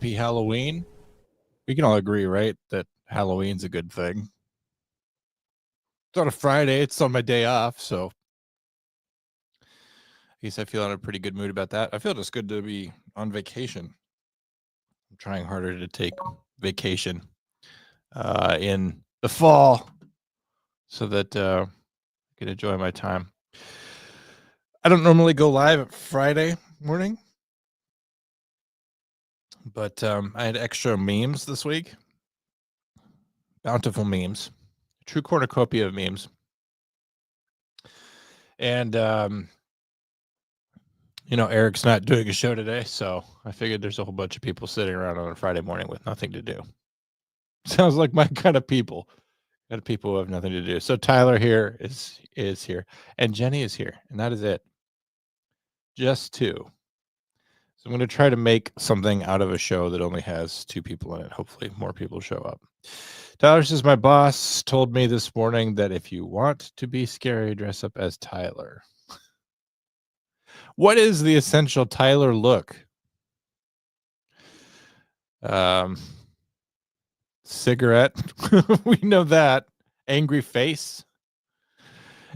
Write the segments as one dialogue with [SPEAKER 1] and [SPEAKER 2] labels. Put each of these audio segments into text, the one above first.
[SPEAKER 1] Happy Halloween. We can all agree, right, that Halloween's a good thing. It's on a Friday. It's on my day off, so I guess I feel in a pretty good mood about that. I feel just good to be on vacation. I'm trying harder to take vacation in the fall so that I can enjoy my time. I don't normally go live at Friday morning, but I had extra memes this week. Bountiful memes. True cornucopia of memes. And Eric's not doing a show today, so I figured there's a whole bunch of people sitting around on a Friday morning with nothing to do. Sounds like my kind of people. Kind of people who have nothing to do. So Tyler here is here, and Jenny is here, and that is it. Just two. So I'm going to try to make something out of a show that only has two people in it. Hopefully more people show up. Tyler says, my boss told me this morning that if you want to be scary, dress up as Tyler. What is the essential Tyler look? Cigarette. We know that. Angry face.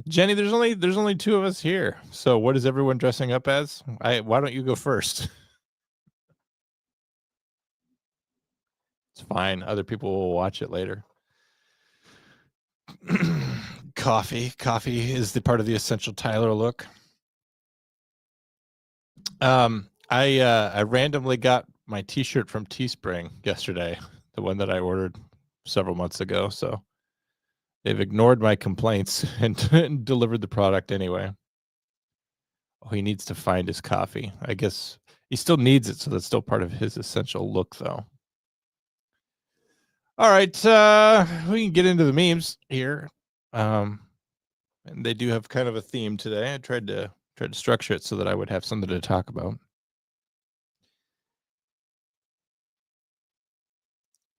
[SPEAKER 1] Jenny, there's only two of us here. So what is everyone dressing up as? Why don't you go first? It's fine. Other people will watch it later. Coffee. Coffee is the part of the essential Tyler look. I randomly got my t-shirt from Teespring yesterday, the one that I ordered several months ago. So they've ignored my complaints and delivered the product anyway. Oh, he needs to find his coffee. I guess he still needs it, so that's still part of his essential look, though. All right, we can get into the memes here. And they do have kind of a theme today. I tried to structure it so that I would have something to talk about.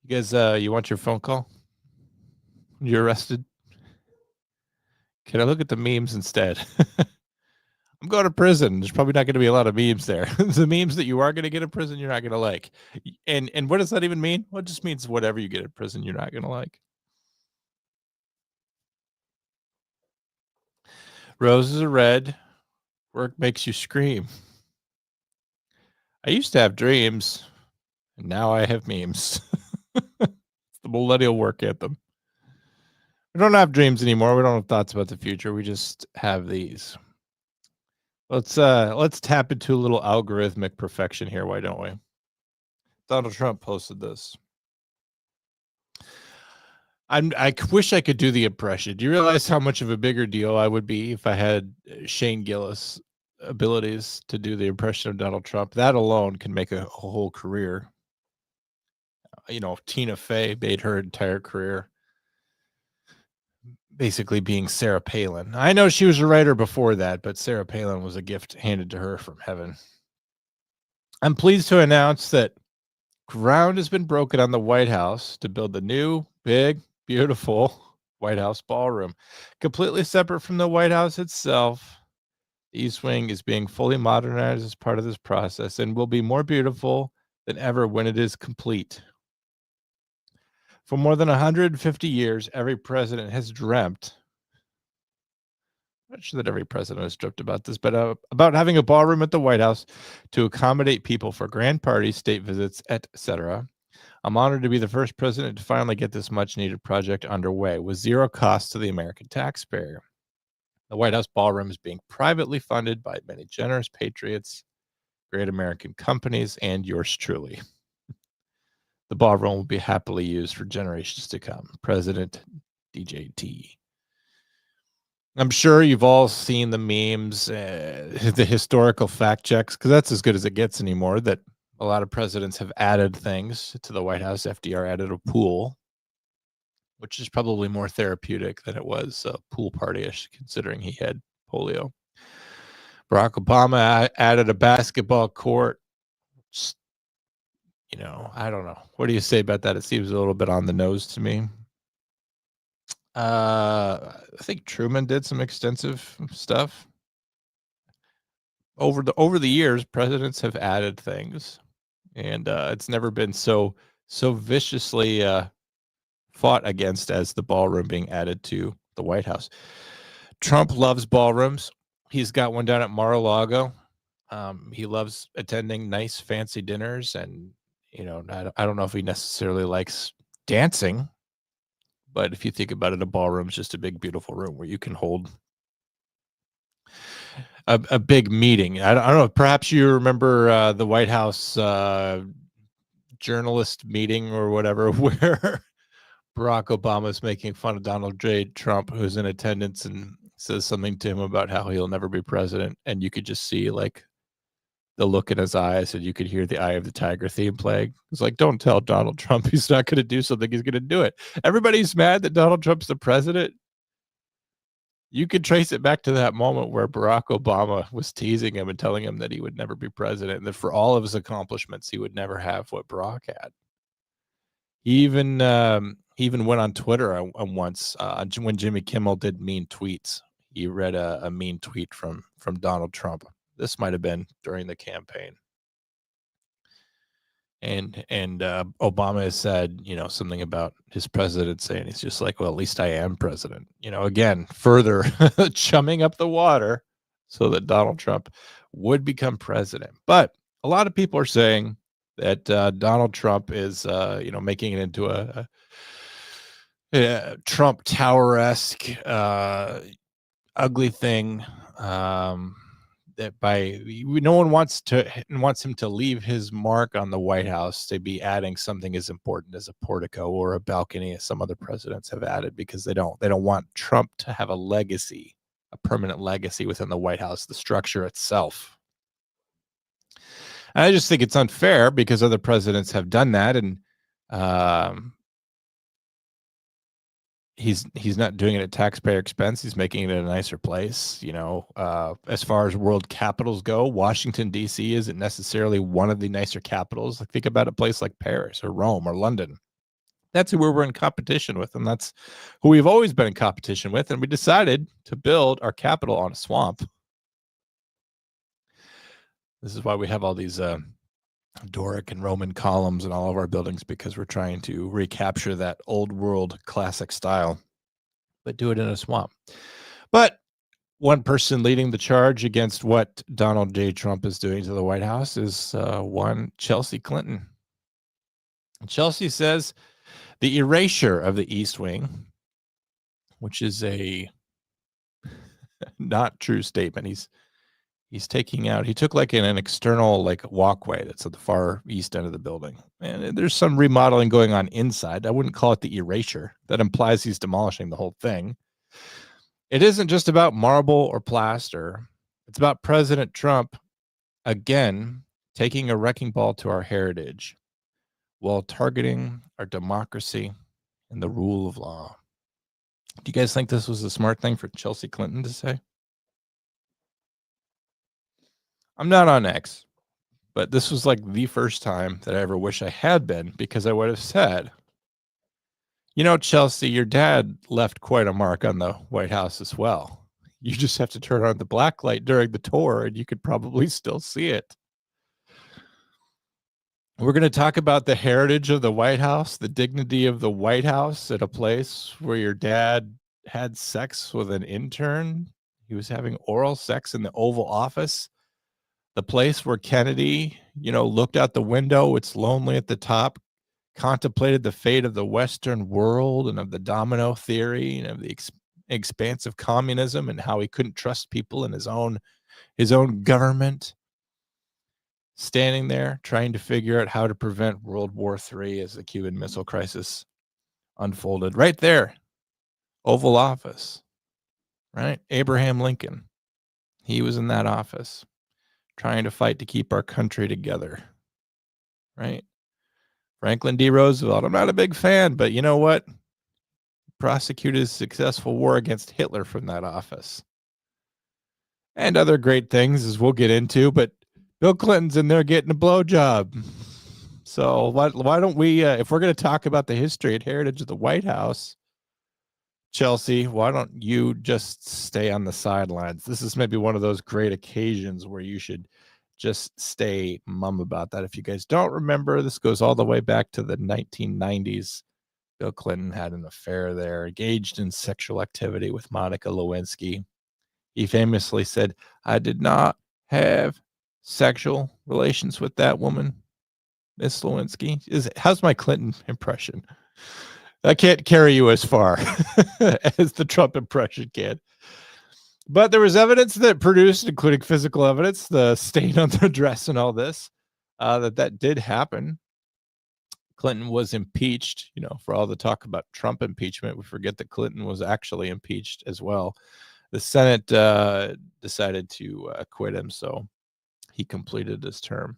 [SPEAKER 1] You guys, you want your phone call? You're arrested? Can I look at the memes instead? I'm going to prison. There's probably not going to be a lot of memes there. The memes that you are going to get in prison, you're not going to like. And what does that even mean? Well, it just means whatever you get in prison, you're not going to like. Roses are red. Work makes you scream. I used to have dreams, and now I have memes. It's the millennial work anthem. We don't have dreams anymore. We don't have thoughts about the future. We just have these. Let's tap into a little algorithmic perfection here. Why don't we? Donald Trump posted this. I wish I could do the impression. Do you realize how much of a bigger deal I would be if I had Shane Gillis abilities to do the impression of Donald Trump? That alone can make a whole career. Tina Fey made her entire career basically being Sarah Palin. I know she was a writer before that, but Sarah Palin was a gift handed to her from heaven. I'm pleased to announce that ground has been broken on the White House to build the new, big, beautiful White House ballroom. Completely separate from the White House itself, the East Wing is being fully modernized as part of this process and will be more beautiful than ever when it is complete. For more than 150 years, every president has dreamt. I'm not sure that every president has dreamt about this, but about having a ballroom at the White House to accommodate people for grand parties, state visits, etc. I'm honored to be the first president to finally get this much-needed project underway with zero cost to the American taxpayer. The White House ballroom is being privately funded by many generous patriots, great American companies, and yours truly. The ballroom will be happily used for generations to come. President DJT. I'm sure you've all seen the memes, the historical fact checks, because that's as good as it gets anymore, that a lot of presidents have added things to the White House. FDR added a pool, which is probably more therapeutic than it was pool party-ish, considering he had polio. Barack Obama added a basketball court. I don't know. What do you say about that? It seems a little bit on the nose to me. I think Truman did some extensive stuff. Over the years, presidents have added things. And it's never been so viciously fought against as the ballroom being added to the White House. Trump loves ballrooms. He's got one down at Mar-a-Lago. He loves attending nice, fancy dinners, and I don't know if he necessarily likes dancing, but if you think about it, a ballroom is just a big, beautiful room where you can hold a big meeting. I don't know. Perhaps you remember the White House journalist meeting or whatever, where Barack Obama is making fun of Donald J. Trump, who's in attendance, and says something to him about how he'll never be president. And you could just see like the look in his eyes, and you could hear the Eye of the Tiger theme playing. It's like, don't tell Donald Trump he's not going to do something. He's going to do it. Everybody's mad that Donald Trump's the president. You could trace it back to that moment where Barack Obama was teasing him and telling him that he would never be president, and that for all of his accomplishments, he would never have what Barack had. He even went on Twitter once when Jimmy Kimmel did mean tweets. He read a mean tweet from Donald Trump. This might have been during the campaign. And Obama has said, something about his presidency, and he's just like, well, at least I am president. Again, further chumming up the water so that Donald Trump would become president. But a lot of people are saying that Donald Trump is, making it into a Trump Tower-esque ugly thing. That no one wants him to leave his mark on the White House to be adding something as important as a portico or a balcony, as some other presidents have added, because they don't want Trump to have a legacy, a permanent legacy within the White House, the structure itself. And I just think it's unfair because other presidents have done that, and he's not doing it at taxpayer expense. He's making it a nicer place. As far as world capitals go, Washington, D.C. isn't necessarily one of the nicer capitals. Like, think about a place like Paris or Rome or London. That's who we're in competition with, and that's who we've always been in competition with. And we decided to build our capital on a swamp. This is why we have all these Doric and Roman columns in all of our buildings, because we're trying to recapture that old world classic style, but do it in a swamp. But one person leading the charge against what Donald J. Trump is doing to the White House is one Chelsea Clinton. Chelsea says the erasure of the East Wing, which is a not true statement. He's he took like an external like walkway that's at the far east end of the building. And there's some remodeling going on inside. I wouldn't call it the erasure. That implies he's demolishing the whole thing. It isn't just about marble or plaster. It's about President Trump, again, taking a wrecking ball to our heritage while targeting our democracy and the rule of law. Do you guys think this was a smart thing for Chelsea Clinton to say? I'm not on X, but this was like the first time that I ever wish I had been, because I would have said, Chelsea, your dad left quite a mark on the White House as well. You just have to turn on the black light during the tour and you could probably still see it. We're going to talk about the heritage of the White House, the dignity of the White House at a place where your dad had sex with an intern. He was having oral sex in the Oval Office. The place where Kennedy, looked out the window, it's lonely at the top, contemplated the fate of the Western world and of the domino theory and of the expanse of communism, and how he couldn't trust people in his own government. Standing there trying to figure out how to prevent World War III as the Cuban Missile Crisis unfolded. Right there, Oval Office, right? Abraham Lincoln, he was in that office, trying to fight to keep our country together, right? Franklin D. Roosevelt, I'm not a big fan, but you know what? Prosecuted a successful war against Hitler from that office. And other great things, as we'll get into, but Bill Clinton's in there getting a blowjob. So why don't we, if we're going to talk about the history and heritage of the White House, Chelsea, why don't you just stay on the sidelines? This is maybe one of those great occasions where you should just stay mum about that. If you guys don't remember, this goes all the way back to the 1990s. Bill Clinton had an affair there, engaged in sexual activity with Monica Lewinsky. He famously said, "I did not have sexual relations with that woman, Miss Lewinsky." How's my Clinton impression? I can't carry you as far as the Trump impression can. But there was evidence that produced, including physical evidence, the stain on the dress and all this, that did happen. Clinton was impeached, for all the talk about Trump impeachment. We forget that Clinton was actually impeached as well. The Senate decided to acquit him, so he completed his term.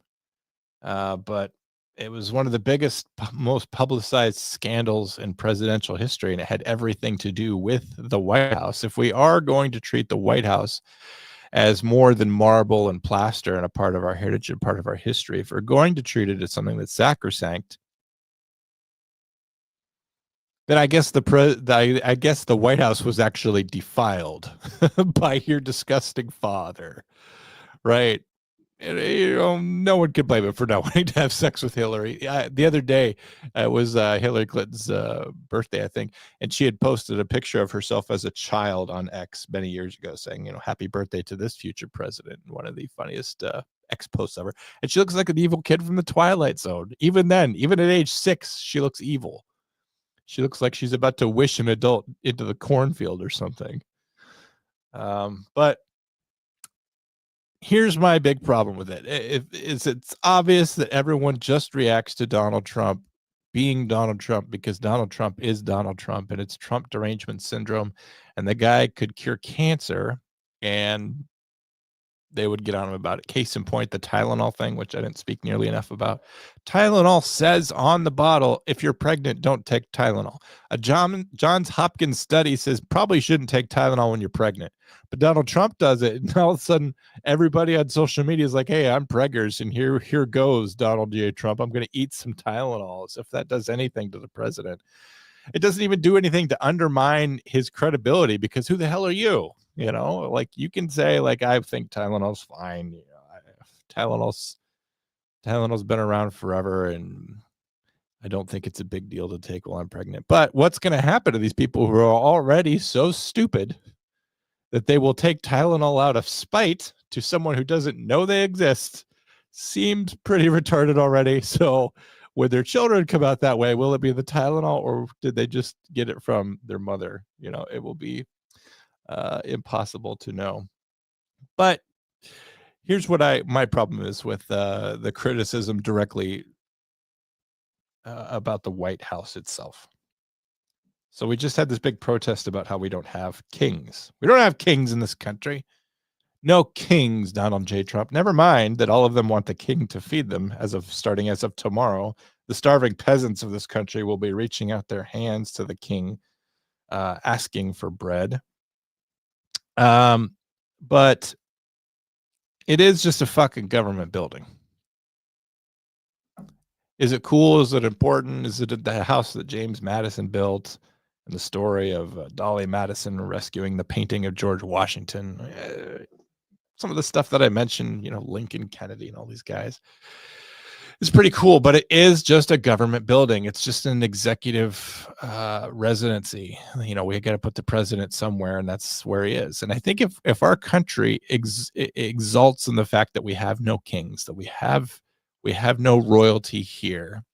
[SPEAKER 1] But it was one of the biggest, most publicized scandals in presidential history, and it had everything to do with the White House. If we are going to treat the White House as more than marble and plaster and a part of our heritage and part of our history, if we're going to treat it as something that's sacrosanct, then I guess the White House was actually defiled by your disgusting father, right? No one could blame him for not wanting to have sex with Hillary. The other day, it was Hillary Clinton's birthday, I think, and she had posted a picture of herself as a child on X many years ago, saying, "Happy birthday to this future president." One of the funniest X posts ever. And she looks like an evil kid from the Twilight Zone. Even then, even at age 6, she looks evil. She looks like she's about to wish an adult into the cornfield or something. But here's my big problem with it. It's obvious that everyone just reacts to Donald Trump being Donald Trump because Donald Trump is Donald Trump, and it's Trump derangement syndrome. And the guy could cure cancer, and they would get on him about it. Case in point, the Tylenol thing, which I didn't speak nearly enough about. Tylenol says on the bottle, if you're pregnant, don't take Tylenol. A Johns Hopkins study says probably shouldn't take Tylenol when you're pregnant. But Donald Trump does it, and all of a sudden, everybody on social media is like, "Hey, I'm preggers, and here goes Donald J. Trump. I'm going to eat some Tylenol." As if that does anything to the president. It doesn't even do anything to undermine his credibility, because who the hell are you? Like, you can say, like, I think Tylenol's fine. Tylenol's been around forever, and I don't think it's a big deal to take while I'm pregnant. But what's going to happen to these people who are already so stupid that they will take Tylenol out of spite to someone who doesn't know they exist seems pretty retarded already. So when their children come out that way, will it be the Tylenol, or did they just get it from their mother? It will be impossible to know. But here's what my problem is with the criticism directly about the White House itself. So we just had this big protest about how we don't have kings. We don't have kings in this country. No kings, Donald J. Trump. Never mind that all of them want the king to feed them starting as of tomorrow. The starving peasants of this country will be reaching out their hands to the king, asking for bread. But it is just a fucking government building. Is it cool? Is it important? Is it the house that James Madison built, and the story of Dolly Madison rescuing the painting of George Washington? Some of the stuff that I mentioned, Lincoln, Kennedy, and all these guys, it's pretty cool, but it is just a government building. It's just an executive residency. We got to put the president somewhere, and that's where he is. And I think if our country exalts in the fact that we have no kings, that we have no royalty here,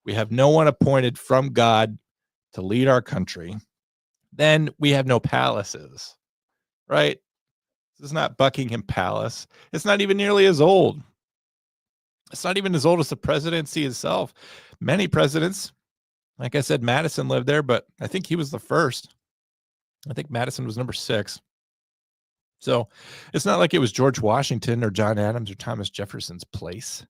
[SPEAKER 1] we have no one appointed from God to lead our country, then we have no palaces, right? This is not Buckingham Palace. It's not even nearly as old. It's not even as old as the presidency itself. Many presidents, like I said, Madison lived there, but I think he was the first. I think Madison was number 6. So it's not like it was George Washington or John Adams or Thomas Jefferson's place.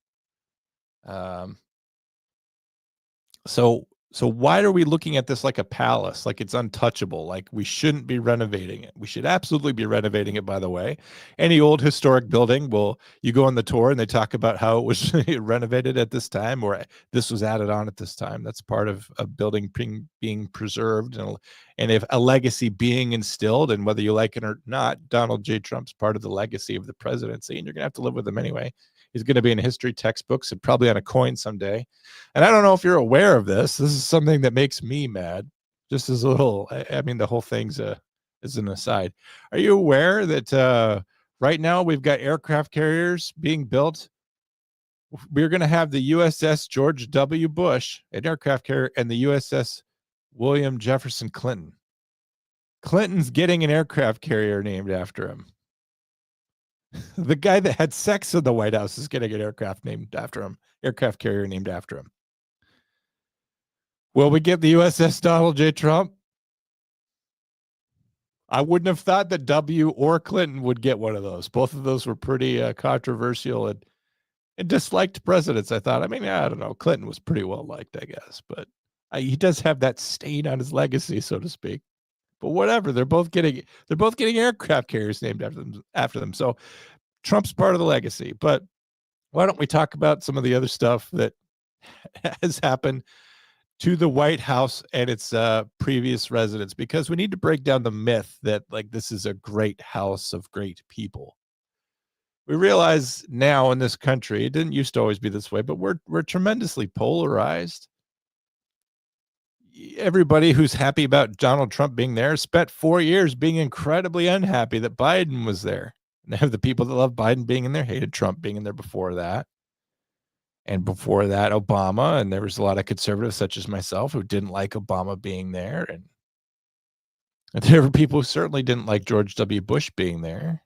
[SPEAKER 1] So So why are we looking at this like a palace, like it's untouchable, like we shouldn't be renovating it? We should absolutely be renovating it, by the way. Any old historic building, well, you go on the tour and they talk about how it was renovated at this time or this was added on at this time. That's part of a building being preserved and if a legacy being instilled, and whether you like it or not, Donald J. Trump's part of the legacy of the presidency, and you're going to have to live with him anyway. He's going to be in history textbooks and probably on a coin someday. And I don't know if you're aware of this. This is something that makes me mad. Just as a little, I mean, the whole thing's is an aside. Are you aware that right now we've got aircraft carriers being built? We're going to have the USS George W. Bush, an aircraft carrier, and the USS William Jefferson Clinton. Clinton's getting an aircraft carrier named after him. The guy that had sex in the White House is getting an aircraft named after him, aircraft carrier named after him. Will we get the USS Donald J. Trump? I wouldn't have thought that W or Clinton would get one of those. Both of those were pretty controversial and disliked presidents, I thought. I mean, I don't know. Clinton was pretty well liked, I guess, but he does have that stain on his legacy, so to speak. But whatever, they're both getting aircraft carriers named after them. So Trump's part of the legacy. But why don't we talk about some of the other stuff that has happened to the White House and its previous residents? Because we need to break down the myth that like this is a great house of great people. We realize now in this country, it didn't used to always be this way, but we're tremendously polarized. Everybody who's happy about Donald Trump being there spent 4 years being incredibly unhappy that Biden was there. And they have the people that love Biden being in there, hated Trump being in there before that. And before that, Obama. And there was a lot of conservatives such as myself who didn't like Obama being there. And there were people who certainly didn't like George W. Bush being there.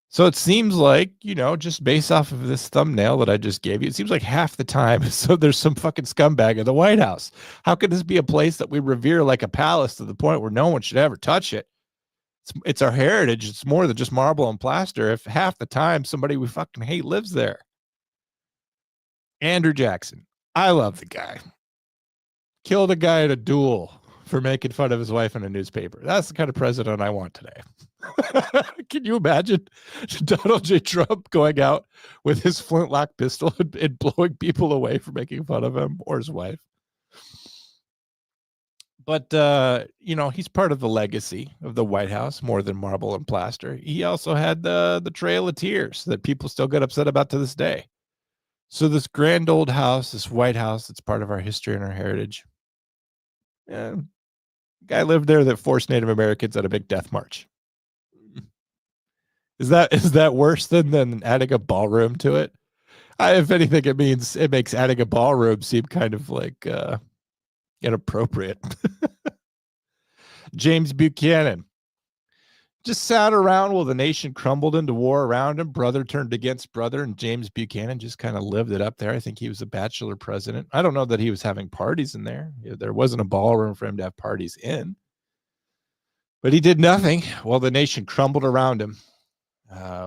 [SPEAKER 1] So it seems like, you know, just based off of this thumbnail that I just gave you, it seems like half the time, so there's some fucking scumbag in the White House. How could this be a place that we revere like a palace to the point where no one should ever touch it? It's our heritage. It's more than just marble and plaster. If half the time somebody we fucking hate lives there. Andrew Jackson. I love the guy. Killed a guy in a duel for making fun of his wife in a newspaper. That's the kind of president I want today. Can you imagine Donald J. Trump going out with his flintlock pistol and blowing people away for making fun of him or his wife? But, you know, he's part of the legacy of the White House more than marble and plaster. He also had the Trail of Tears that people still get upset about to this day. So this grand old house, this White House, that's part of our history and our heritage. Yeah, guy lived there that forced Native Americans on a big death march. Is that worse than adding a ballroom to it? If anything, it makes adding a ballroom seem kind of like inappropriate. James Buchanan just sat around while the nation crumbled into war around him. Brother turned against brother, and James Buchanan just kind of lived it up there. I think he was a bachelor president. I don't know that he was having parties in there. There wasn't a ballroom for him to have parties in. But he did nothing while the nation crumbled around him.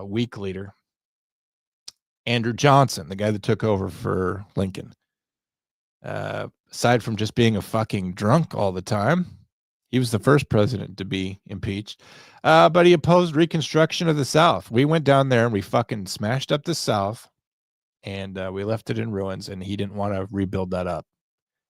[SPEAKER 1] Weak leader. Andrew Johnson, the guy that took over for Lincoln. Aside from just being a fucking drunk all the time, he was the first president to be impeached. But he opposed Reconstruction of the South. We went down there and we fucking smashed up the South and we left it in ruins, and he didn't want to rebuild that up.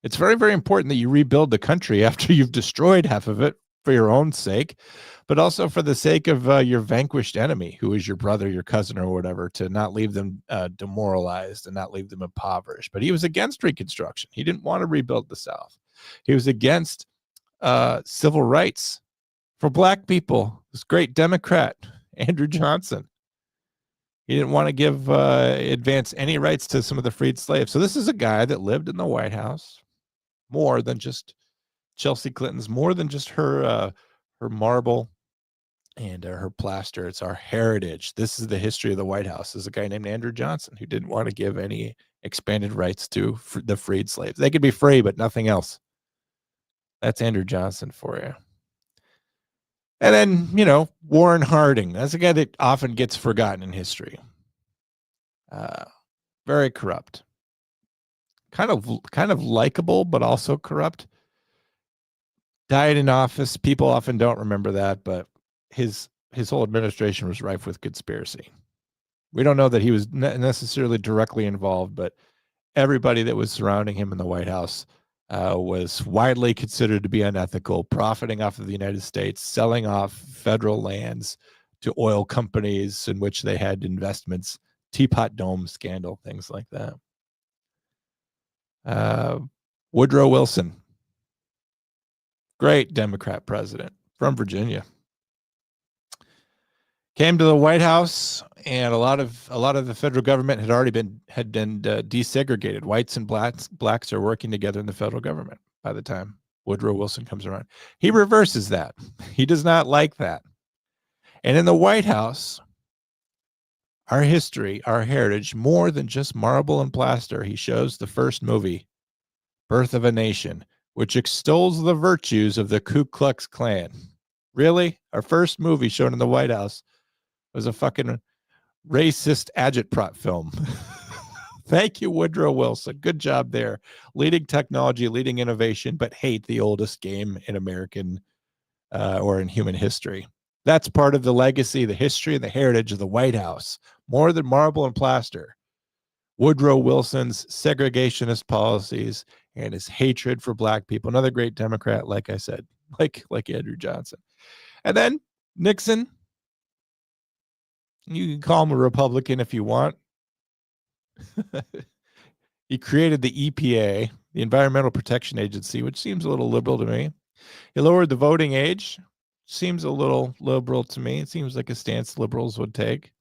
[SPEAKER 1] It's very, very important that you rebuild the country after you've destroyed half of it for your own sake, but also for the sake of your vanquished enemy, who is your brother, your cousin, or whatever, to not leave them demoralized and not leave them impoverished. But he was against Reconstruction. He didn't want to rebuild the South. He was against civil rights for black people. This great Democrat, Andrew Johnson. He didn't want to give advance any rights to some of the freed slaves. So this is a guy that lived in the White House more than just Chelsea Clinton's, more than just her marble and her plaster. It's our heritage. This is the history of the White House. There's a guy named Andrew Johnson who didn't want to give any expanded rights to the freed slaves. They could be free, but nothing else. That's Andrew Johnson for you. And then, you know, Warren Harding. That's a guy that often gets forgotten in history. Very corrupt. kind of likable, but also corrupt. Died in office. People often don't remember that, but his whole administration was rife with conspiracy. We don't know that he was necessarily directly involved, but everybody that was surrounding him in the White House was widely considered to be unethical, profiting off of the United States, selling off federal lands to oil companies in which they had investments, Teapot Dome scandal, things like that. Woodrow Wilson, great Democrat president from Virginia, came to the White House, and a lot of the federal government had already been desegregated. Whites and blacks are working together in the federal government by the time Woodrow Wilson comes around. He reverses that. He does not like that. And in the White House, our history, our heritage, more than just marble and plaster, he shows the first movie, Birth of a Nation, which extols the virtues of the Ku Klux Klan. Really? Our first movie shown in the White House was a fucking racist agitprop film. Thank you, Woodrow Wilson. Good job there. Leading technology, leading innovation, but hate the oldest game in American or in human history. That's part of the legacy, the history, and the heritage of the White House. More than marble and plaster. Woodrow Wilson's segregationist policies and his hatred for black people. Another great Democrat, like I said, like Andrew Johnson. And then Nixon. You can call him a Republican if you want. He created the EPA, the Environmental Protection Agency, which seems a little liberal to me. He lowered the voting age. Seems a little liberal to me. It seems like a stance liberals would take.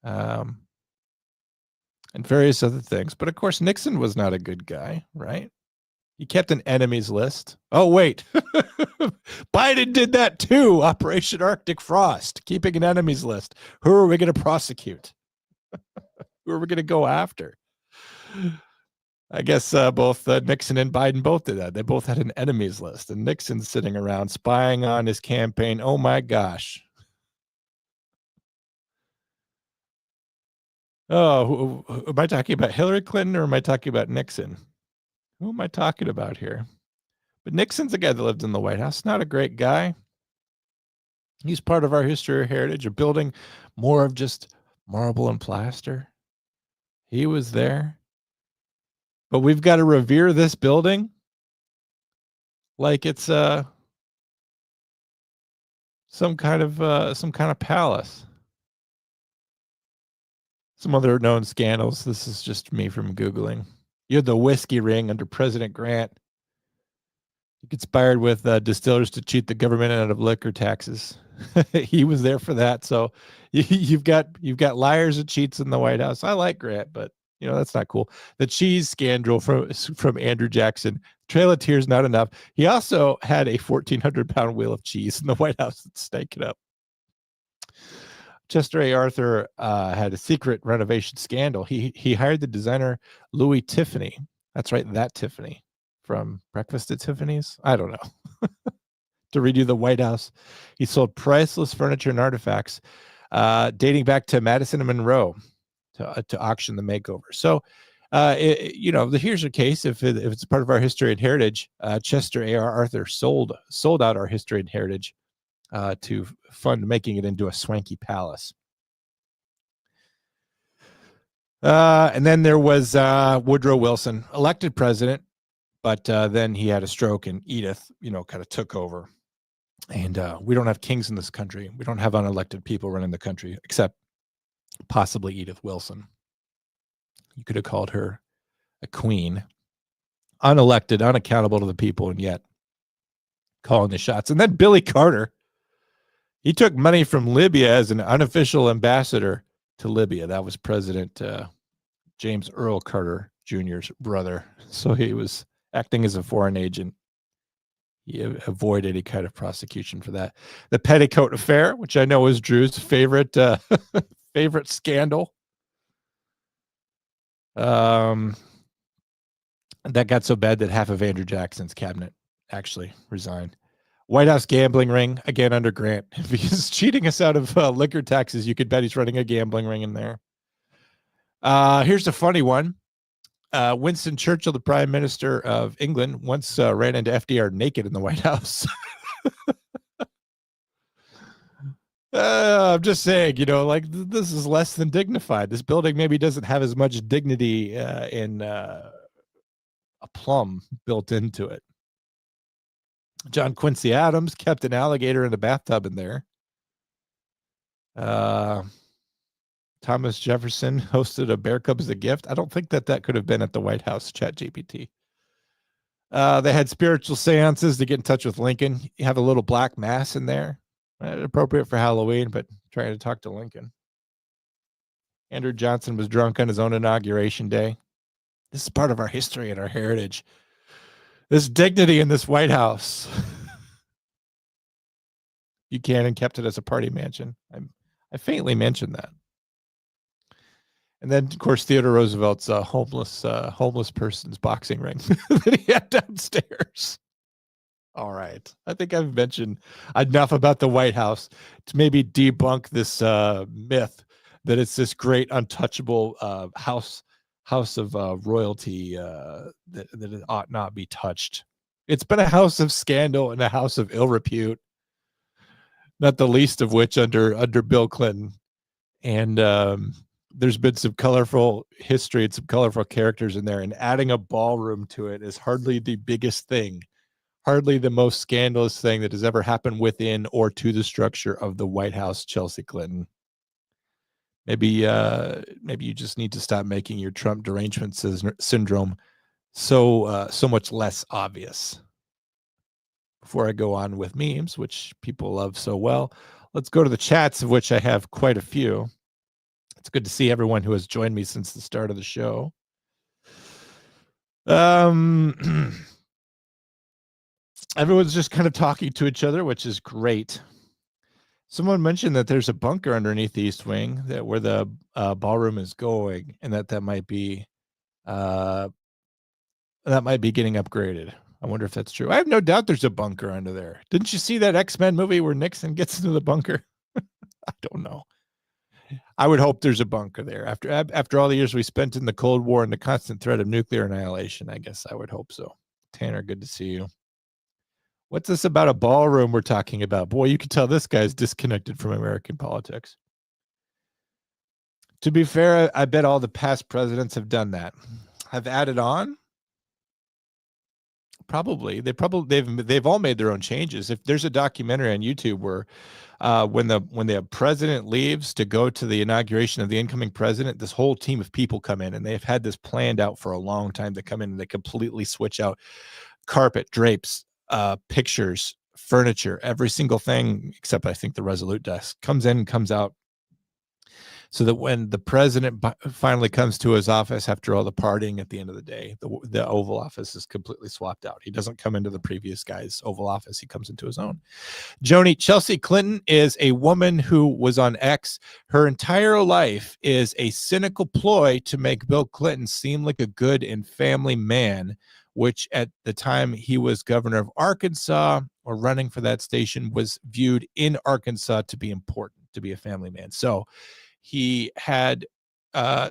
[SPEAKER 1] And various other things. But of course, Nixon was not a good guy, right? He kept an enemies list. Oh, wait. Biden did that too. Operation Arctic Frost, keeping an enemies list. Who are we going to prosecute? Who are we going to go after? I guess both Nixon and Biden both did that. They both had an enemies list. And Nixon's sitting around spying on his campaign. Oh, my gosh. Oh, am I talking about Hillary Clinton or am I talking about Nixon? Who am I talking about here? But Nixon's a guy that lived in the White House. Not a great guy. He's part of our history or heritage, of building more of just marble and plaster. He was there. But we've got to revere this building like it's some kind of palace. Some other known scandals. This is just me from Googling. You had the whiskey ring under President Grant. He conspired with distillers to cheat the government out of liquor taxes. He was there for that. So you've got liars and cheats in the White House. I like Grant, but that's not cool. The cheese scandal from Andrew Jackson. Trail of Tears, not enough. He also had a 1,400-pound wheel of cheese in the White House that's stank it up. Chester A. Arthur had a secret renovation scandal. He hired the designer Louis Tiffany. That's right, that Tiffany from Breakfast at Tiffany's. I don't know. To redo the White House. He sold priceless furniture and artifacts dating back to Madison and Monroe to auction the makeover. So, here's a case. If it's part of our history and heritage, Chester A. Arthur sold out our history and heritage to fund making it into a swanky palace. And then there was Woodrow Wilson, elected president, but then he had a stroke and Edith, kind of took over. And we don't have kings in this country. We don't have unelected people running the country, except possibly Edith Wilson. You could have called her a queen, unelected, unaccountable to the people, and yet calling the shots. And then Billy Carter. He took money from Libya as an unofficial ambassador to Libya. That was President James Earl Carter Jr.'s brother. So he was acting as a foreign agent. He avoided any kind of prosecution for that. The Petticoat Affair, which I know is Drew's favorite scandal. That got so bad that half of Andrew Jackson's cabinet actually resigned. White House gambling ring, again under Grant. If he's cheating us out of liquor taxes, you could bet he's running a gambling ring in there. Here's a funny one. Winston Churchill, the Prime Minister of England, once ran into FDR naked in the White House. I'm just saying, like this is less than dignified. This building maybe doesn't have as much dignity in a plum built into it. John Quincy Adams kept an alligator in a bathtub in there. Thomas Jefferson hosted a bear cub as a gift. I don't think that could have been at the White House. ChatGPT. They had spiritual seances to get in touch with Lincoln. You have a little black mass in there. Appropriate for Halloween, but trying to talk to Lincoln. Andrew Johnson was drunk on his own inauguration day. This is part of our history and our heritage. This dignity in this White House. Buchanan kept it as a party mansion. I faintly mentioned that. And then, of course, Theodore Roosevelt's homeless person's boxing ring that he had downstairs. All right. I think I've mentioned enough about the White House to maybe debunk this myth that it's this great untouchable house of royalty that it ought not be touched. It's been a house of scandal and a house of ill repute, not the least of which under Bill Clinton. And there's been some colorful history and some colorful characters in there, and adding a ballroom to it is hardly the biggest thing, hardly the most scandalous thing that has ever happened within or to the structure of the White House. Chelsea Clinton. Maybe you just need to stop making your Trump derangement syndrome so much less obvious. Before I go on with memes, which people love so well, let's go to the chats, of which I have quite a few. It's good to see everyone who has joined me since the start of the show. Everyone's just kind of talking to each other, which is great. Someone mentioned that there's a bunker underneath the East Wing where the ballroom is going, and that might be getting upgraded. I wonder if that's true. I have no doubt there's a bunker under there. Didn't you see that X-Men movie where Nixon gets into the bunker? I don't know. I would hope there's a bunker there. After all the years we spent in the Cold War and the constant threat of nuclear annihilation, I guess I would hope so. Tanner, good to see you. What's this about a ballroom we're talking about? Boy, you can tell this guy's disconnected from American politics. To be fair, I bet all the past presidents have done that. Have added on? Probably. They've all made their own changes. If there's a documentary on YouTube where when the president leaves to go to the inauguration of the incoming president, this whole team of people come in, and they've had this planned out for a long time. They come in and they completely switch out carpet, drapes, pictures, furniture, every single thing except I think the Resolute desk comes in and comes out, so that when the president finally comes to his office after all the partying at the end of the day, the Oval Office is completely swapped out. He doesn't come into the previous guy's Oval Office. He comes into his own. Joni, Chelsea Clinton is a woman who was on X. Her entire life is a cynical ploy to make Bill Clinton seem like a good and family man, which at the time he was governor of Arkansas or running for that station was viewed in Arkansas to be important, to be a family man. So he had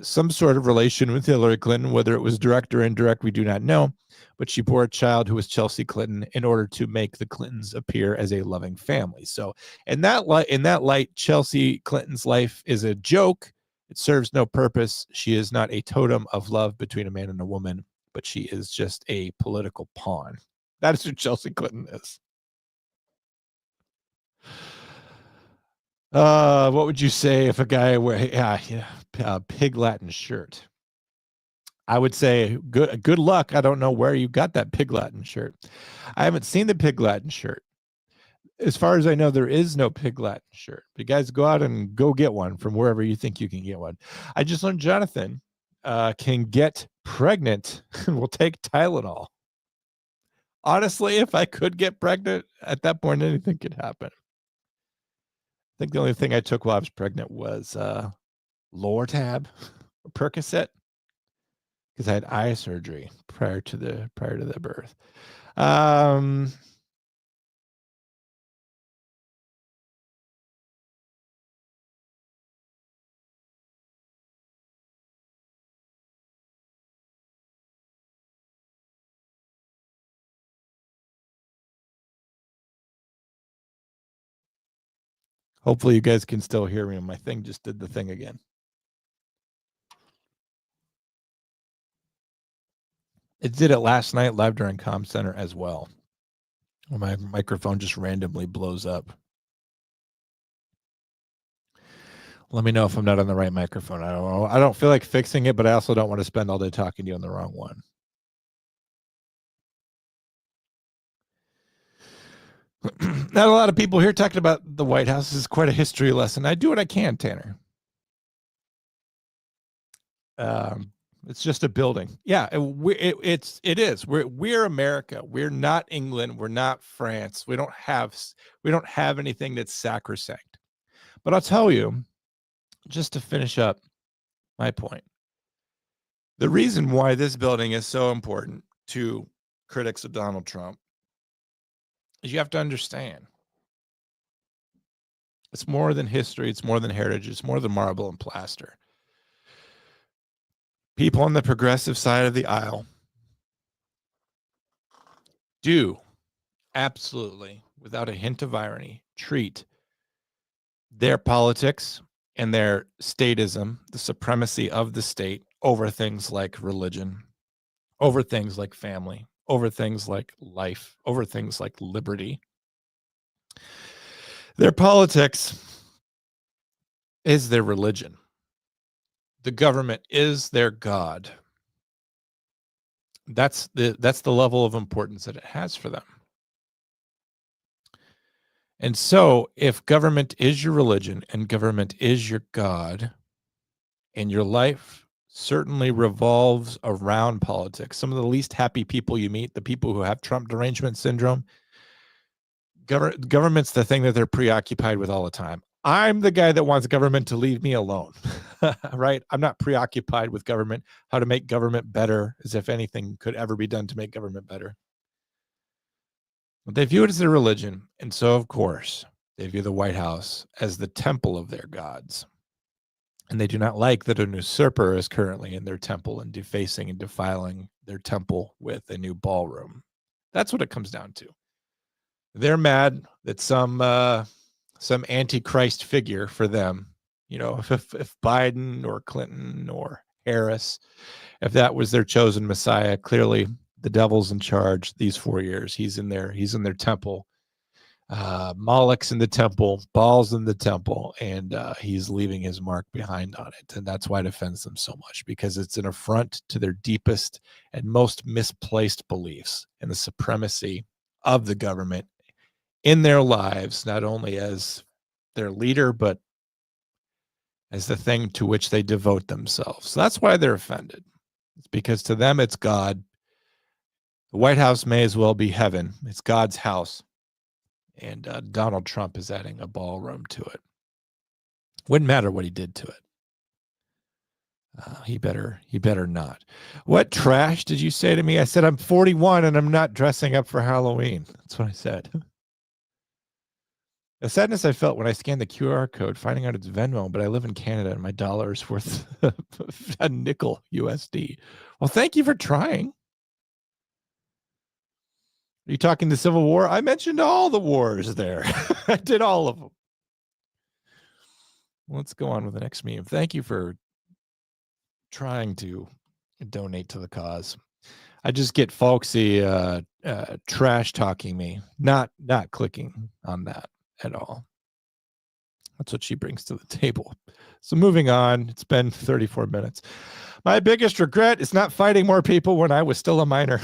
[SPEAKER 1] some sort of relation with Hillary Clinton, whether it was direct or indirect, we do not know. But she bore a child who was Chelsea Clinton in order to make the Clintons appear as a loving family. So in that light, Chelsea Clinton's life is a joke. It serves no purpose. She is not a totem of love between a man and a woman, but she is just a political pawn. That is who Chelsea Clinton is. What would you say if a guy wear a pig Latin shirt? I would say good luck. I don't know where you got that pig Latin shirt. I haven't seen the pig Latin shirt. As far as I know, there is no pig Latin shirt. You guys go out and go get one from wherever you think you can get one. I just learned Jonathan can get pregnant and will take Tylenol. Honestly, if I could get pregnant at that point, anything could happen. I think the only thing I took while I was pregnant was Lortab or Percocet, because I had eye surgery prior to the birth. Hopefully you guys can still hear me. My thing just did the thing again. It did it last night live during Comm Center as well. My microphone just randomly blows up. Let me know if I'm not on the right microphone. I don't know. I don't feel like fixing it, but I also don't want to spend all day talking to you on the wrong one. Not a lot of people here talking about the White House. This is quite a history lesson. I do what I can, Tanner. It's just a building. Yeah, it is. We're America. We're not England. We're not France. We don't have anything that's sacrosanct. But I'll tell you, just to finish up my point, the reason why this building is so important to critics of Donald Trump is you have to understand it's more than history. It's more than heritage. It's more than marble and plaster. People on the progressive side of the aisle do absolutely, without a hint of irony, treat their politics and their statism, the supremacy of the state over things like religion, over things like family, over things like life, over things like liberty. Their politics is their religion. The government is their God. That's the level of importance that it has for them. And so if government is your religion and government is your God, and your life certainly revolves around politics, some of the least happy people you meet, the people who have Trump derangement syndrome, government's the thing that they're preoccupied with all the time. I'm the guy that wants government to leave me alone, right? I'm not preoccupied with government, how to make government better, as if anything could ever be done to make government better. But they view it as their religion. And so, of course, they view the White House as the temple of their gods. And they do not like that an usurper is currently in their temple and defacing and defiling their temple with a new ballroom. That's what it comes down to. They're mad that some antichrist figure for them, if Biden or Clinton or Harris, if that was their chosen Messiah, clearly the devil's in charge these 4 years. He's in their temple. Moloch's in the temple, Baal's in the temple, and he's leaving his mark behind on it. And that's why it offends them so much, because it's an affront to their deepest and most misplaced beliefs in the supremacy of the government in their lives, not only as their leader, but as the thing to which they devote themselves. So that's why they're offended. It's because to them, it's God. The White House may as well be heaven. It's God's house. And Donald Trump is adding a ballroom to it. Wouldn't matter what he did to it. He better not. What trash did you say to me? I said, I'm 41 and I'm not dressing up for Halloween. That's what I said. The sadness I felt when I scanned the QR code, finding out it's Venmo, but I live in Canada and my dollar is worth a nickel USD. Well, thank you for trying. Are you talking the Civil War? I mentioned all the wars there. I did all of them. Let's go on with the next meme. Thank you for trying to donate to the cause. I just get folksy trash talking me, not clicking on that at all. That's what she brings to the table. So moving on, it's been 34 minutes. My biggest regret is not fighting more people when I was still a minor,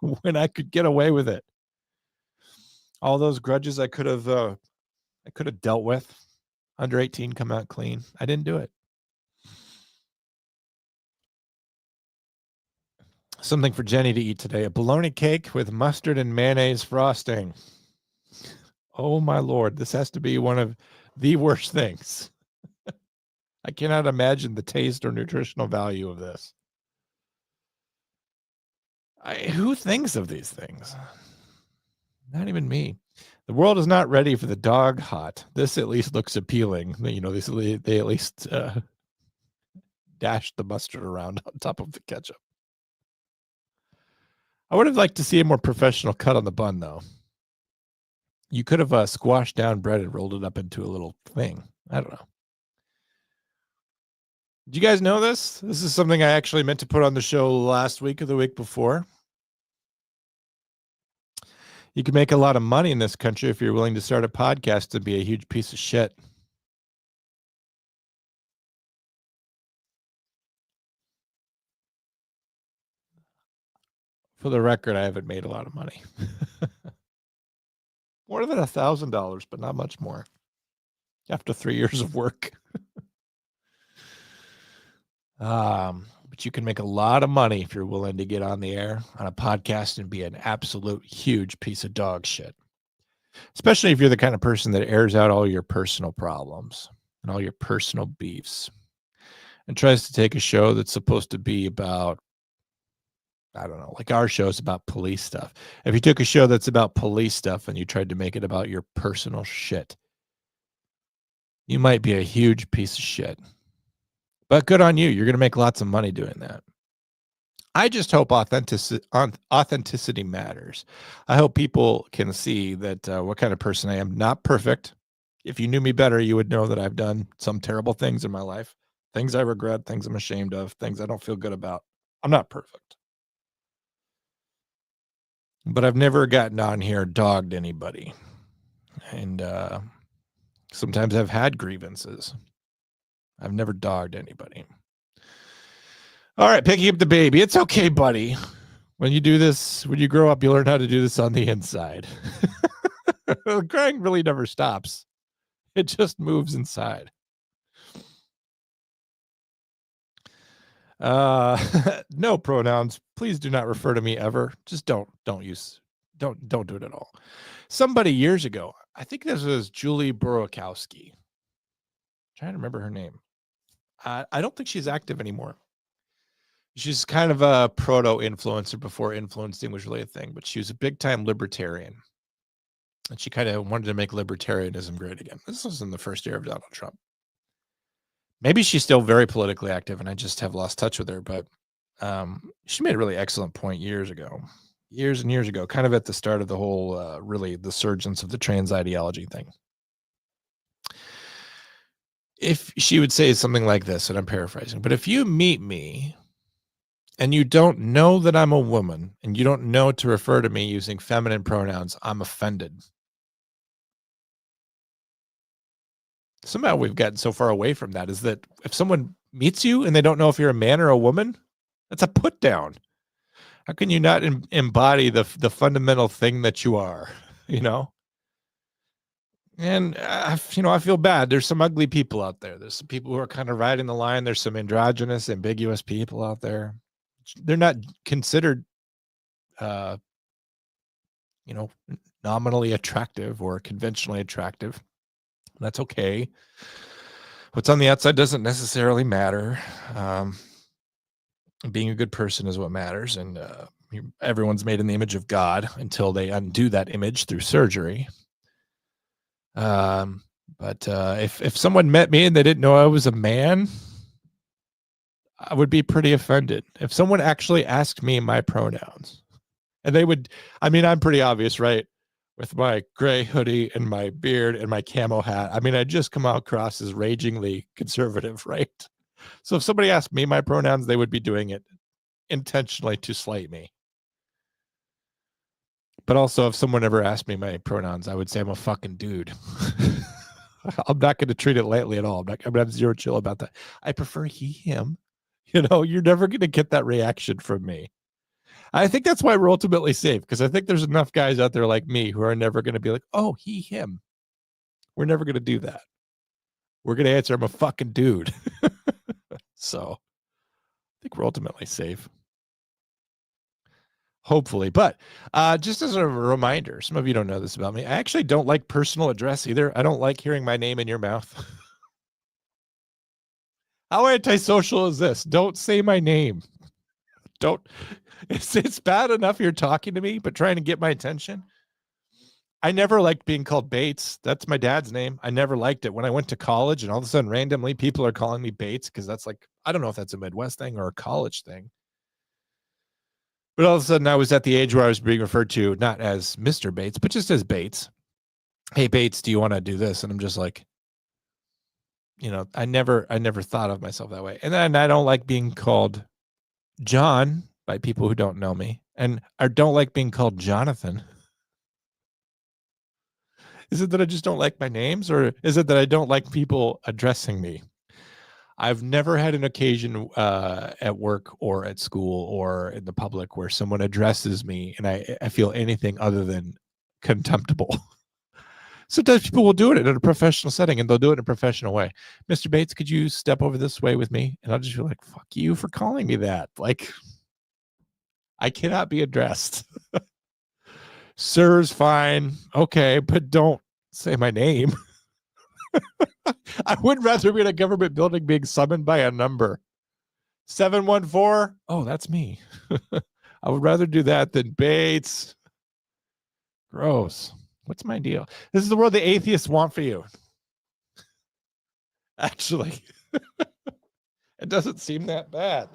[SPEAKER 1] when I could get away with it. All those grudges I could have dealt with. Under 18, come out clean. I didn't do it. Something for Jenny to eat today. A bologna cake with mustard and mayonnaise frosting. Oh my Lord, this has to be one of the worst things. I cannot imagine the taste or nutritional value of this. Who thinks of these things? Not even me. The world is not ready for the dog hot. This at least looks appealing. They at least dashed the mustard around on top of the ketchup. I would have liked to see a more professional cut on the bun, though. You could have squashed down bread and rolled it up into a little thing. I don't know. Do you guys know this? This is something I actually meant to put on the show last week or the week before. You can make a lot of money in this country if you're willing to start a podcast and be a huge piece of shit. For the record, I haven't made a lot of money. More than $1,000, but not much more. After 3 years of work. But you can make a lot of money if you're willing to get on the air on a podcast and be an absolute huge piece of dog shit. Especially if you're the kind of person that airs out all your personal problems and all your personal beefs and tries to take a show that's supposed to be about, I don't know, like our show is about police stuff. If you took a show that's about police stuff and you tried to make it about your personal shit, you might be a huge piece of shit. But good on you. You're going to make lots of money doing that. I just hope authenticity matters. I hope people can see that what kind of person I am. Not perfect. If you knew me better, you would know that I've done some terrible things in my life. Things I regret, things I'm ashamed of, things I don't feel good about. I'm not perfect. But I've never gotten on here and dogged anybody. And sometimes I've had grievances. I've never dogged anybody. All right, picking up the baby. It's okay, buddy. When you do this, when you grow up, you learn how to do this on the inside. Crying really never stops. It just moves inside. No pronouns. Please do not refer to me ever. Just don't do it at all. Somebody years ago, I think this was Julie Borokowski. Trying to remember her name. I don't think she's active anymore. She's kind of a proto-influencer before influencing was really a thing, but she was a big-time libertarian. And she kind of wanted to make libertarianism great again. This was in the first year of Donald Trump. Maybe she's still very politically active, and I just have lost touch with her, but she made a really excellent point years and years ago, kind of at the start of the whole, really the surgence of the trans ideology thing. If she would say something like this, and I'm paraphrasing, but if you meet me and you don't know that I'm a woman and you don't know to refer to me using feminine pronouns, I'm offended. Somehow we've gotten so far away from that, is that if someone meets you and they don't know if you're a man or a woman, that's a put down. How can you not embody the fundamental thing that you are, you know? And, I feel bad. There's some ugly people out there. There's some people who are kind of riding the line. There's some androgynous, ambiguous people out there. They're not considered, nominally attractive or conventionally attractive. That's okay. What's on the outside doesn't necessarily matter. Being a good person is what matters. And everyone's made in the image of God until they undo that image through surgery. But if someone met me and they didn't know I was a man, I would be pretty offended. If someone actually asked me my pronouns, and they would, I'm pretty obvious, right? With my gray hoodie and my beard and my camo hat. I'd just come across as ragingly conservative, right? So if somebody asked me my pronouns, they would be doing it intentionally to slight me. But also, if someone ever asked me my pronouns, I would say I'm a fucking dude. I'm not going to treat it lightly at all. I'm going to have zero chill about that. I prefer he, him. You're never going to get that reaction from me. I think that's why we're ultimately safe, because I think there's enough guys out there like me who are never going to be like, oh, he, him. We're never going to do that. We're going to answer, I'm a fucking dude. So I think we're ultimately safe. Hopefully. But just as a reminder, some of you don't know this about me. I actually don't like personal address either. I don't like hearing my name in your mouth. How antisocial is this? Don't say my name. It's bad enough you're talking to me, but trying to get my attention. I never liked being called Bates. That's my dad's name. I never liked it. When I went to college and all of a sudden randomly people are calling me Bates, because that's like, I don't know if that's a Midwest thing or a college thing. But all of a sudden I was at the age where I was being referred to not as Mr. Bates, but just as Bates. hey, Bates, do you want to do this? And I'm just like, I never thought of myself that way. And then I don't like being called John by people who don't know me. And I don't like being called Jonathan. Is it that I just don't like my names, or is it that I don't like people addressing me? I've never had an occasion at work or at school or in the public where someone addresses me and I feel anything other than contemptible. Sometimes people will do it in a professional setting, and they'll do it in a professional way. Mr. Bates, could you step over this way with me? And I'll just be like, fuck you for calling me that. Like, I cannot be addressed. Sir's fine. Okay, but don't say my name. I would rather be in a government building being summoned by a number. 714. Oh, that's me. I would rather do that than Bates. Gross. What's my deal? This is the world the atheists want for you. Actually, it doesn't seem that bad.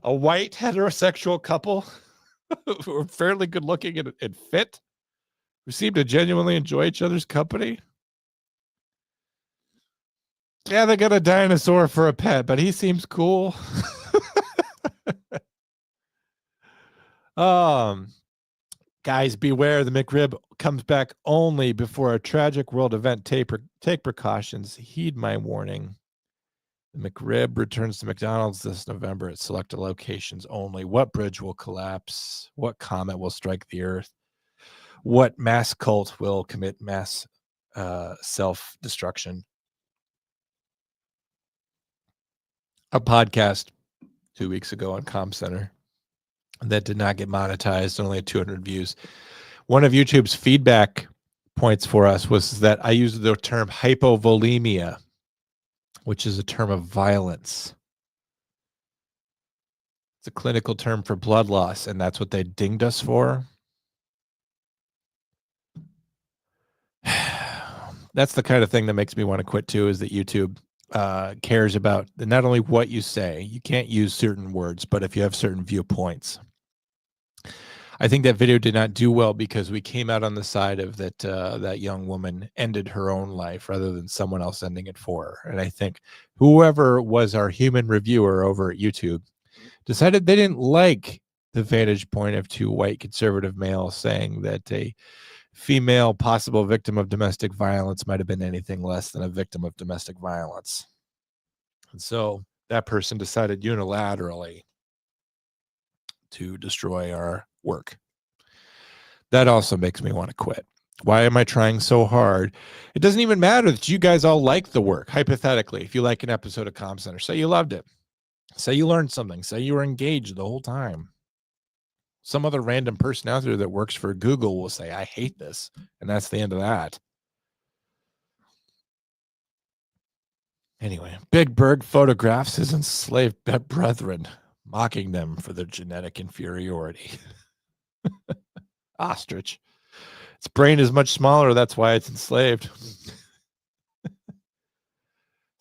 [SPEAKER 1] A white heterosexual couple who are fairly good looking and fit, who seem to genuinely enjoy each other's company. Yeah, they got a dinosaur for a pet, but he seems cool. Guys, beware. The McRib comes back only before a tragic world event. Take precautions. Heed my warning. The McRib returns to McDonald's this November at selected locations only. What bridge will collapse? What comet will strike the earth? What mass cult will commit mass self-destruction? A podcast 2 weeks ago on Com Center that did not get monetized, only had 200 views. One of YouTube's feedback points for us was that I used the term hypovolemia, which is a term of violence. It's a clinical term for blood loss, and that's what they dinged us for. That's the kind of thing that makes me want to quit too, is that YouTube cares about not only what you say. You can't use certain words, but if you have certain viewpoints. I think that video did not do well because we came out on the side of that young woman ended her own life rather than someone else ending it for her. And I think whoever was our human reviewer over at YouTube decided they didn't like the vantage point of two white conservative males saying that a female possible victim of domestic violence might have been anything less than a victim of domestic violence. And so that person decided unilaterally to destroy our work. That also makes me want to quit. Why am I trying so hard? It doesn't even matter that you guys all like the work. Hypothetically, if you like an episode of Com Center, say you loved it, say you learned something, say you were engaged the whole time. Some other random person out there that works for Google will say, I hate this. And that's the end of that. Anyway, Big Bird photographs his enslaved brethren, mocking them for their genetic inferiority. Ostrich. Its brain is much smaller. That's why it's enslaved.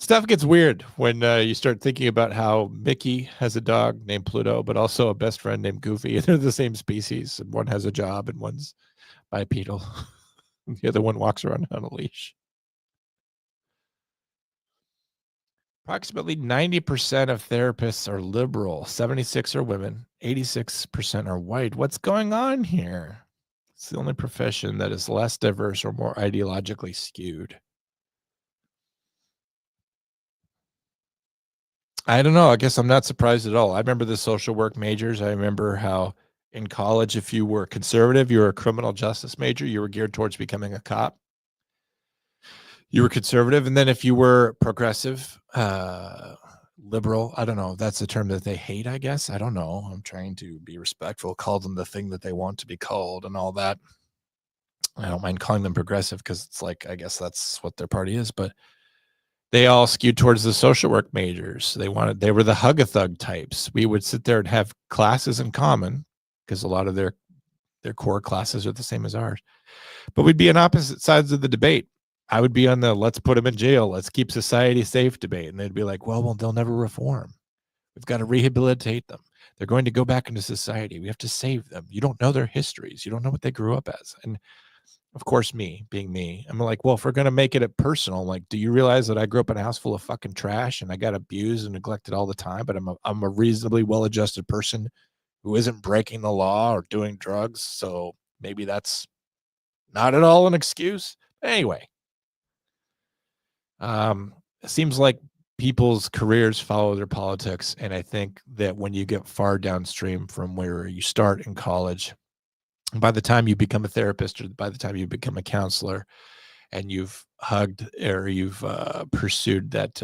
[SPEAKER 1] Stuff gets weird when you start thinking about how Mickey has a dog named Pluto, but also a best friend named Goofy. And they're the same species. And one has a job and one's bipedal. The other one walks around on a leash. Approximately 90% of therapists are liberal. 76% are women. 86% are white. What's going on here? It's the only profession that is less diverse or more ideologically skewed. I don't know. I guess I'm not surprised at all. I remember the social work majors. I remember how in college, if you were conservative, you were a criminal justice major, you were geared towards becoming a cop. You were conservative. And then if you were progressive, liberal, I don't know. That's the term that they hate, I guess. I don't know. I'm trying to be respectful, call them the thing that they want to be called and all that. I don't mind calling them progressive because it's like, I guess that's what their party is, but they all skewed towards the social work majors. They were the hug-a-thug types. We would sit there and have classes in common because a lot of their core classes are the same as ours, but we'd be on opposite sides of the debate. I would be on the let's put them in jail, let's keep society safe debate. And they'd be like, well, they'll never reform. We've got to rehabilitate them. They're going to go back into society. We have to save them. You don't know their histories. You don't know what they grew up as. And Of course, me being me, I'm like, well, if we're gonna make it personal, like, do you realize that I grew up in a house full of fucking trash and I got abused and neglected all the time, but I'm a reasonably well-adjusted person who isn't breaking the law or doing drugs, so maybe that's not at all an excuse. Anyway, it seems like people's careers follow their politics, and I think that when you get far downstream from where you start in college, by the time you become a therapist or by the time you become a counselor and you've hugged or you've pursued that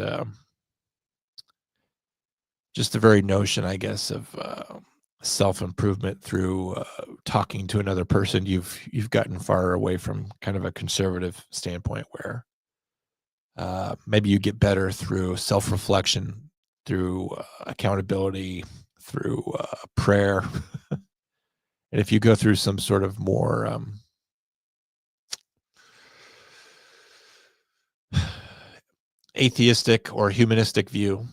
[SPEAKER 1] just the very notion, I guess, of self-improvement through talking to another person, you've gotten far away from kind of a conservative standpoint where maybe you get better through self-reflection, through accountability, through prayer. And if you go through some sort of more atheistic or humanistic view,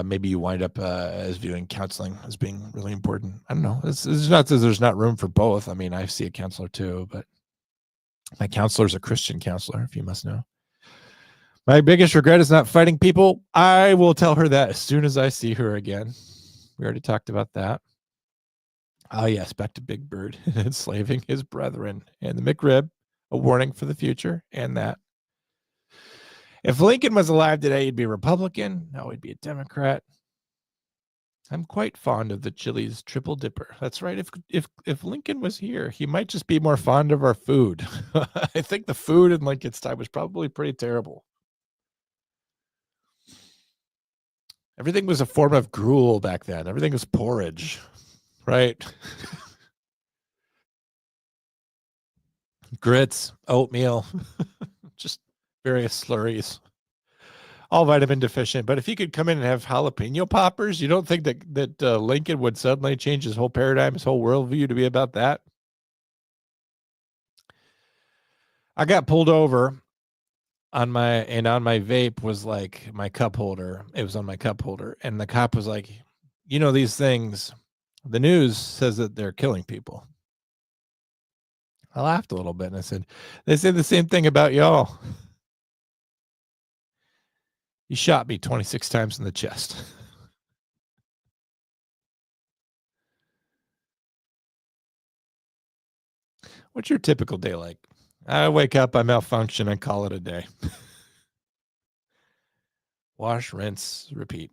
[SPEAKER 1] maybe you wind up as viewing counseling as being really important. I don't know. It's not that there's not room for both. I mean, I see a counselor too, but my counselor is a Christian counselor, if you must know. My biggest regret is not fighting people. I will tell her that as soon as I see her again. We already talked about that. Oh, yes, back to Big Bird enslaving his brethren and the McRib, a warning for the future, and that. If Lincoln was alive today, he'd be a Republican. No, he'd be a Democrat. I'm quite fond of the Chili's Triple Dipper. That's right. If Lincoln was here, he might just be more fond of our food. I think the food in Lincoln's time was probably pretty terrible. Everything was a form of gruel back then. Everything was porridge, right? Grits, oatmeal, just various slurries, all vitamin deficient. But if he could come in and have jalapeno poppers, you don't think that Lincoln would suddenly change his whole paradigm, his whole worldview to be about that? I got pulled over on my vape was like my cup holder. It was on my cup holder. And the cop was like, you know, these things, the news says that they're killing people. I laughed a little bit and I said, they say the same thing about y'all. He shot me 26 times in the chest. What's your typical day like? I wake up, I malfunction, I call it a day. Wash, rinse, repeat.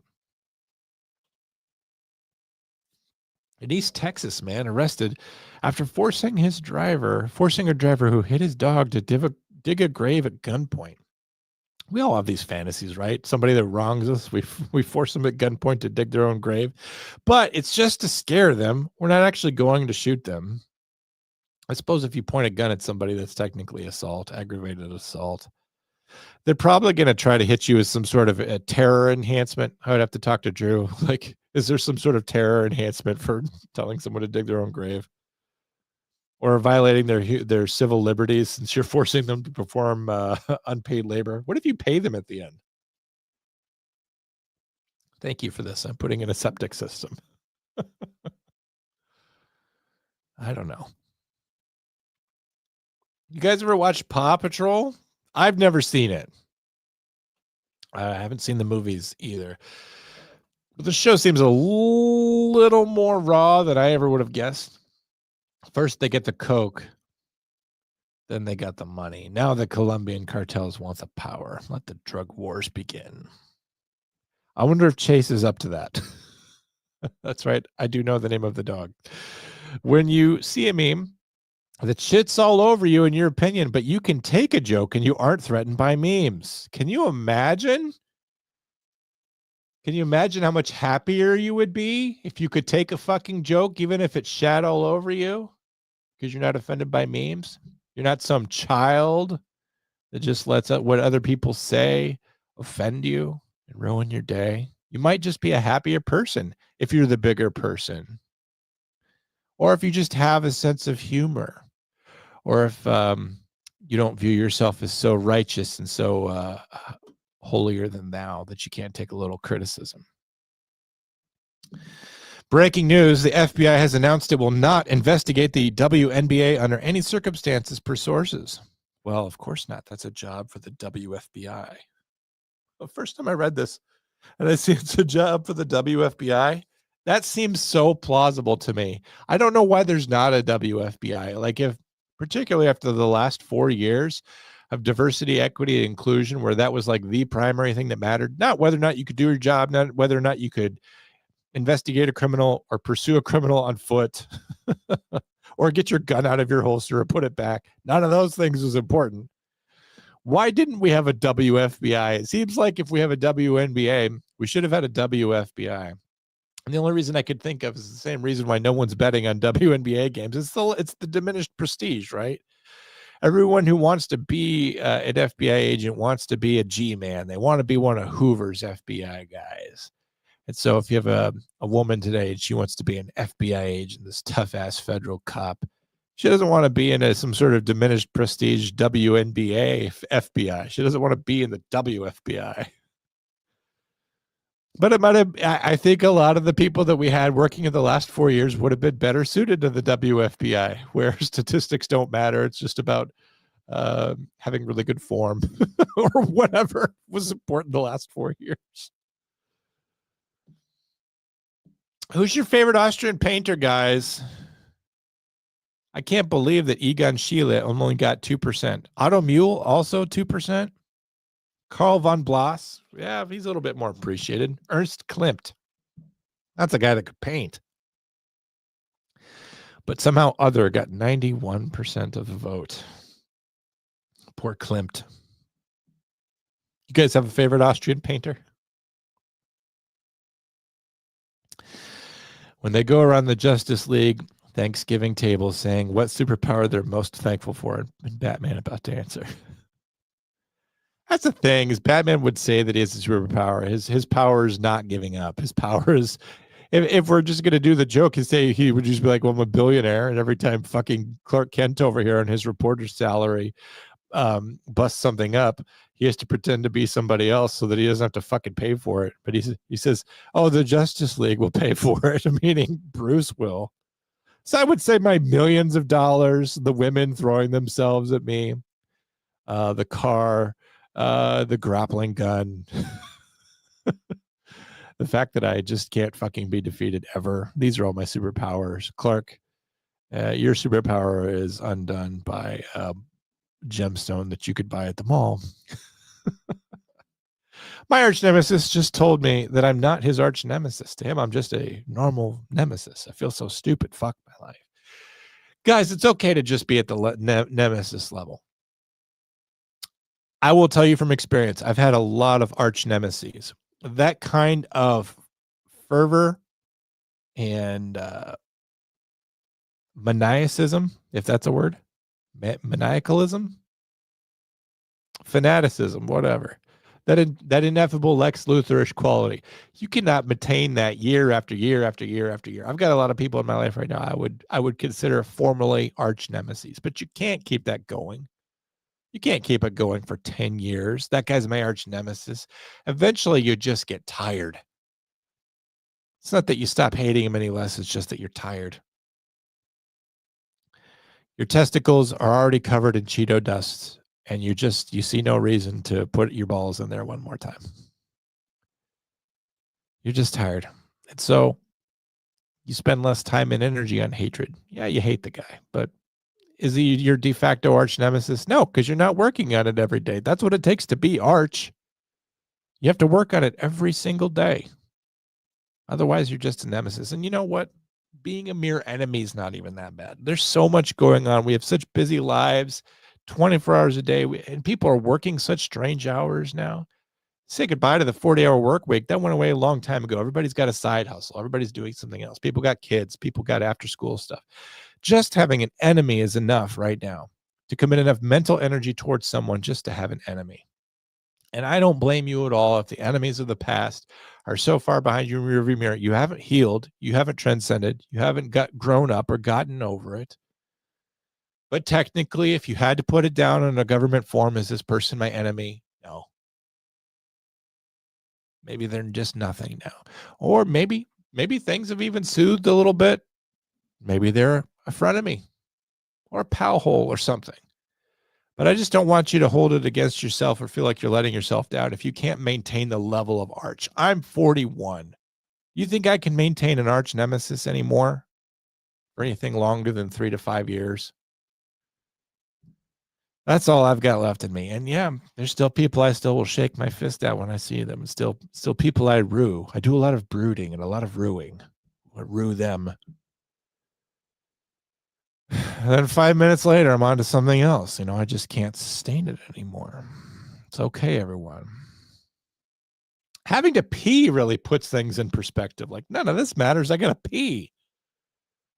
[SPEAKER 1] In East Texas, man arrested after forcing a driver who hit his dog to dig a grave at gunpoint. We all have these fantasies, right? Somebody that wrongs us, we force them at gunpoint to dig their own grave, but it's just to scare them. We're not actually going to shoot them. I suppose if you point a gun at somebody, that's technically assault, aggravated assault. They're probably going to try to hit you with some sort of a terror enhancement. I would have to talk to Drew. Like, is there some sort of terror enhancement for telling someone to dig their own grave? Or violating their civil liberties since you're forcing them to perform unpaid labor? What if you pay them at the end? Thank you for this. I'm putting in a septic system. I don't know. You guys ever watch Paw Patrol? I've never seen it. I haven't seen the movies either. But the show seems a little more raw than I ever would have guessed. First, they get the coke. Then they got the money. Now the Colombian cartels want the power. Let the drug wars begin. I wonder if Chase is up to that. That's right. I do know the name of the dog. When you see a meme that shits all over you in your opinion, but you can take a joke and you aren't threatened by memes. Can you imagine? Can you imagine how much happier you would be if you could take a fucking joke, even if it shat all over you? Because you're not offended by memes? You're not some child that just lets what other people say offend you and ruin your day. You might just be a happier person if you're the bigger person. Or if you just have a sense of humor. Or if you don't view yourself as so righteous and so holier than thou that you can't take a little criticism. Breaking news, the FBI has announced it will not investigate the WNBA under any circumstances per sources. Well, of course not. That's a job for the WFBI. The first time I read this and I see it's a job for the WFBI, that seems so plausible to me. I don't know why there's not a WFBI. Like, if particularly after the last 4 years of diversity, equity, and inclusion, where that was like the primary thing that mattered, not whether or not you could do your job, not whether or not you could investigate a criminal or pursue a criminal on foot or get your gun out of your holster or put it back. None of those things was important. Why didn't we have a WFBI? It seems like if we have a WNBA, we should have had a WFBI. And the only reason I could think of is the same reason why no one's betting on WNBA games. It's the diminished prestige, right? Everyone who wants to be an FBI agent wants to be a G-man. They want to be one of Hoover's FBI guys. And so if you have a woman today and she wants to be an FBI agent, this tough-ass federal cop, she doesn't want to be in some sort of diminished prestige WNBA FBI. She doesn't want to be in the WFBI. But it might have, I think a lot of the people that we had working in the last 4 years would have been better suited to the WFBI, where statistics don't matter. It's just about having really good form or whatever was important the last 4 years. Who's your favorite Austrian painter, guys? I can't believe that Egon Schiele only got 2%. Otto Mühl also 2%. Karl von Bloss, yeah, he's a little bit more appreciated. Ernst Klimt, that's a guy that could paint. But somehow other got 91% of the vote. Poor Klimt. You guys have a favorite Austrian painter? When they go around the Justice League Thanksgiving table saying what superpower they're most thankful for, and Batman about to answer. That's the thing, is Batman would say that he has a superpower. His power is not giving up. His power is, if we're just going to do the joke, he would just be like, well, I'm a billionaire, and every time fucking Clark Kent over here on his reporter's salary busts something up, he has to pretend to be somebody else so that he doesn't have to fucking pay for it. But he says, oh, the Justice League will pay for it, meaning Bruce will. So I would say my millions of dollars, the women throwing themselves at me, the car, the grappling gun, the fact that I just can't fucking be defeated ever. These are all my superpowers. Clark, your superpower is undone by a gemstone that you could buy at the mall. My arch nemesis just told me that I'm not his arch nemesis. To him, I'm just a normal nemesis. I feel so stupid. Fuck my life. Guys, it's okay to just be at the nemesis level. I will tell you from experience, I've had a lot of arch nemeses. That kind of fervor and maniacism, if that's a word, maniacalism, fanaticism, whatever. That ineffable Lex Luthorish quality. You cannot maintain that year after year after year after year. I've got a lot of people in my life right now I would consider formally arch nemesis, but you can't keep that going. You can't keep it going for 10 years. That guy's my arch nemesis. Eventually, you just get tired. It's not that you stop hating him any less. It's just that you're tired. Your testicles are already covered in Cheeto dust, and you see no reason to put your balls in there one more time. You're just tired. And so you spend less time and energy on hatred. Yeah, you hate the guy, but is he your de facto arch nemesis? No, because you're not working on it every day. That's what it takes to be arch. You have to work on it every single day. Otherwise, you're just a nemesis. And you know what? Being a mere enemy is not even that bad. There's so much going on. We have such busy lives, 24 hours a day, and people are working such strange hours now. Say goodbye to the 40-hour work week. That went away a long time ago. Everybody's got a side hustle. Everybody's doing something else. People got kids. People got after-school stuff. Just having an enemy is enough right now to commit enough mental energy towards someone just to have an enemy. And I don't blame you at all if the enemies of the past are so far behind you in your rearview mirror. You haven't healed. You haven't transcended. You haven't grown up or gotten over it. But technically, if you had to put it down in a government form, is this person my enemy? No. Maybe they're just nothing now. Or maybe Maybe things have even soothed a little bit. Maybe they're a frenemy or a pal hole or something. But I just don't want you to hold it against yourself or feel like you're letting yourself down if you can't maintain the level of arch. I'm 41. You think I can maintain an arch nemesis anymore for anything longer than 3 to 5 years? That's all I've got left in me. And yeah, there's still people I still will shake my fist at when I see them. Still people I rue. I do a lot of brooding and a lot of rueing. I rue them. And then 5 minutes later, I'm on to something else. I just can't sustain it anymore. It's okay, everyone. Having to pee really puts things in perspective. Like, none of this matters. I got to pee.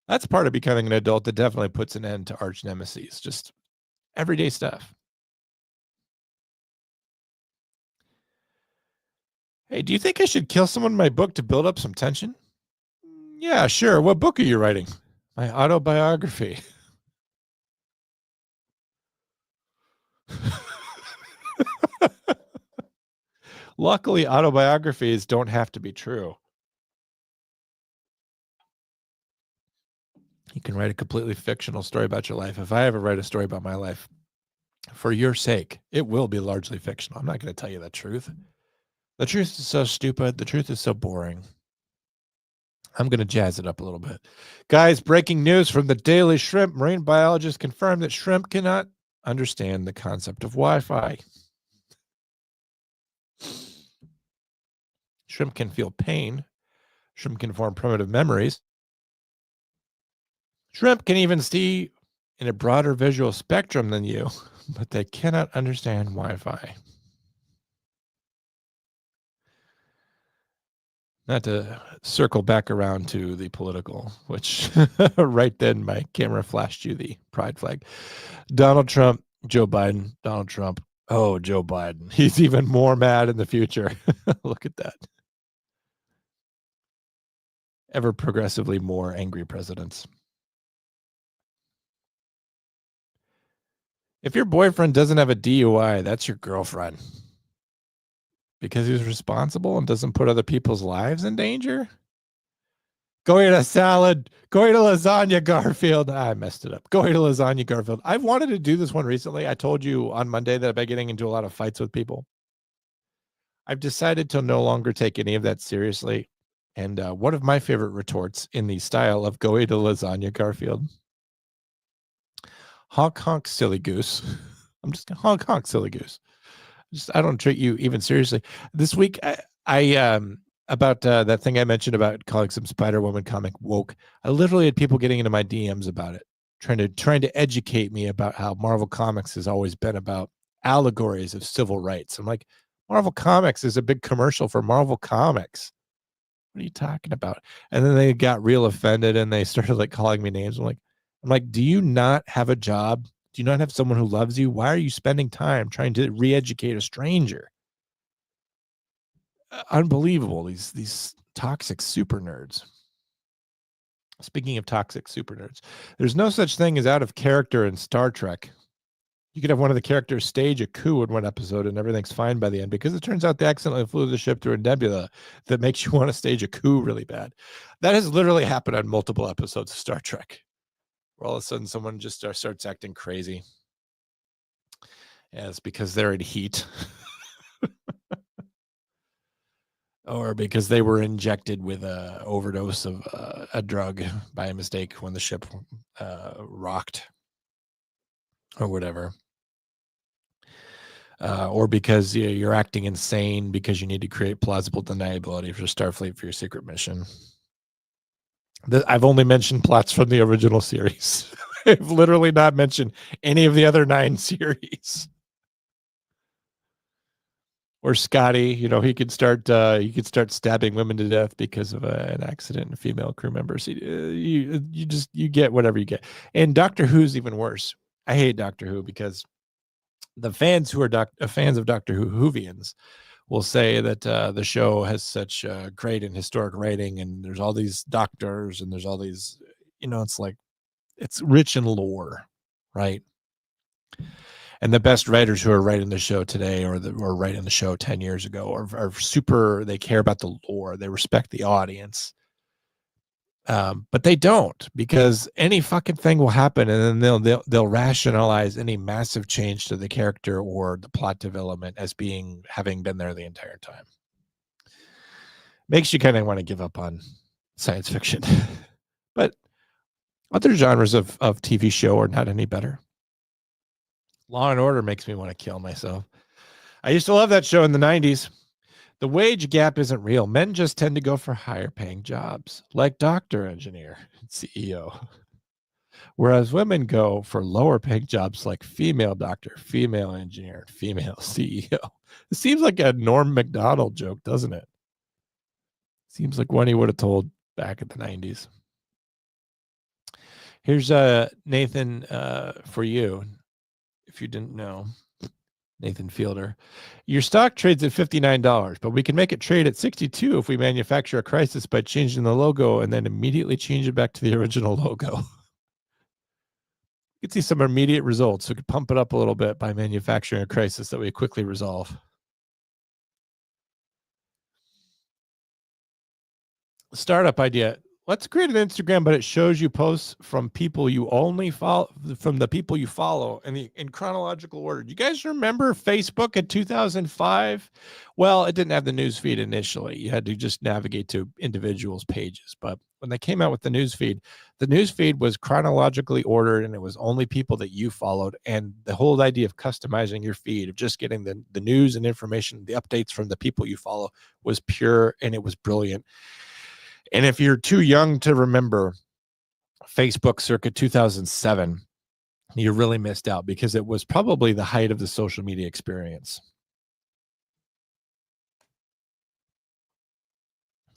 [SPEAKER 1] That's part of becoming an adult that definitely puts an end to arch nemesis. Just everyday stuff. Hey, do you think I should kill someone in my book to build up some tension? Yeah, sure. What book are you writing? My autobiography. Luckily, autobiographies don't have to be true. You can write a completely fictional story about your life. If I ever write a story about my life, for your sake, it will be largely fictional. I'm not going to tell you the truth. The truth is so stupid. The truth is so boring. I'm going to jazz it up a little bit. Guys, breaking news from the Daily Shrimp. Marine biologists confirm that shrimp cannot understand the concept of Wi-Fi. Shrimp can feel pain. Shrimp can form primitive memories. Shrimp can even see in a broader visual spectrum than you, but they cannot understand Wi-Fi. Not to circle back around to the political, which right then my camera flashed you the pride flag. Donald Trump, Joe Biden, Donald Trump. Oh, Joe Biden. He's even more mad in the future. Look at that. Ever progressively more angry presidents. If your boyfriend doesn't have a DUI, that's your girlfriend. Because he's responsible and doesn't put other people's lives in danger? Go eat a salad. Go eat a lasagna, Garfield. I messed it up. Go eat a lasagna, Garfield. I've wanted to do this one recently. I told you on Monday that I've been getting into a lot of fights with people. I've decided to no longer take any of that seriously. And one of my favorite retorts in the style of go eat a lasagna, Garfield. Honk, honk, silly goose. I'm just going to honk, honk, silly goose. I don't treat you even seriously. This week, I about that thing I mentioned about calling some Spider-Woman comic woke. I literally had people getting into my DMs about it, trying to educate me about how Marvel Comics has always been about allegories of civil rights. I'm like, Marvel Comics is a big commercial for Marvel Comics. What are you talking about? And then they got real offended and they started like calling me names. I'm like, do you not have a job? Do you not have someone who loves you? Why are you spending time trying to re-educate a stranger? Unbelievable. These toxic super nerds. Speaking of toxic super nerds, there's no such thing as out of character in Star Trek. You could have one of the characters stage a coup in one episode and everything's fine by the end because it turns out they accidentally flew the ship through a nebula that makes you want to stage a coup really bad. That has literally happened on multiple episodes of Star Trek, where all of a sudden someone just starts acting crazy. Yeah, it's because they're in heat. Or because they were injected with an overdose of a drug by mistake when the ship rocked or whatever. Or because you're acting insane because you need to create plausible deniability for Starfleet for your secret mission. I've only mentioned plots from the original series. I've literally not mentioned any of the other 9 series. Or Scotty, he could start stabbing women to death because of an accident and female crew members. You get whatever you get. And Doctor Who's even worse. I hate Doctor Who because the fans who are fans of Doctor Who, Whovians, will say that the show has such great and historic writing, and there's all these doctors, and there's all these, it's like it's rich in lore, right? And the best writers who are writing the show today or writing the show 10 years ago are super, they care about the lore. They respect the audience. But they don't, because any fucking thing will happen, and then they'll rationalize any massive change to the character or the plot development as having been there the entire time. Makes you kind of want to give up on science fiction. But other genres of TV show are not any better. Law and Order makes me want to kill myself. I used to love that show in the 90s. The wage gap isn't real. Men just tend to go for higher paying jobs, like doctor, engineer, and CEO. Whereas women go for lower paying jobs like female doctor, female engineer, female CEO. It seems like a Norm Macdonald joke, doesn't it? Seems like one he would have told back in the 90s. Here's Nathan for you, if you didn't know. Nathan Fielder. Your stock trades at $59, but we can make it trade at $62 if we manufacture a crisis by changing the logo and then immediately change it back to the original logo. You can see some immediate results. We could pump it up a little bit by manufacturing a crisis that we quickly resolve. Startup idea. Let's create an Instagram, but it shows you posts from people you only follow, from the people you follow in chronological order. Do you guys remember Facebook in 2005? Well, it didn't have the news feed initially. You had to just navigate to individuals' pages. But when they came out with the news feed was chronologically ordered, and it was only people that you followed. And the whole idea of customizing your feed, of just getting the news and information, the updates from the people you follow, was pure, and it was brilliant. And if you're too young to remember Facebook circa 2007, you really missed out, because it was probably the height of the social media experience.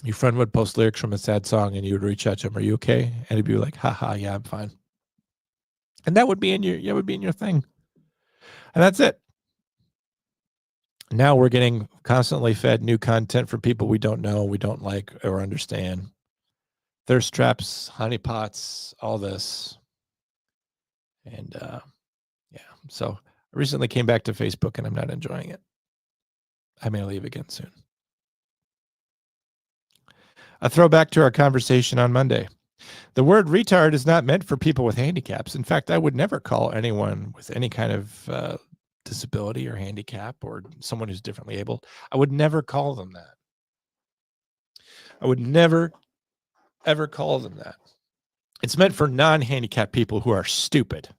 [SPEAKER 1] Your friend would post lyrics from a sad song, and you would reach out to him, "Are you okay?" And he'd be like, "Haha, yeah, I'm fine." And that would be in your thing. And that's it. Now we're getting constantly fed new content from people we don't know, we don't like or understand. Thirst traps, honeypots, all this. And yeah, so I recently came back to Facebook, and I'm not enjoying it. I may leave again soon. A throwback to our conversation on Monday. The word retard is not meant for people with handicaps. In fact, I would never call anyone with any kind of disability or handicap, or someone who's differently able, I would never call them that. I would never, ever call them that. It's meant for non-handicapped people who are stupid.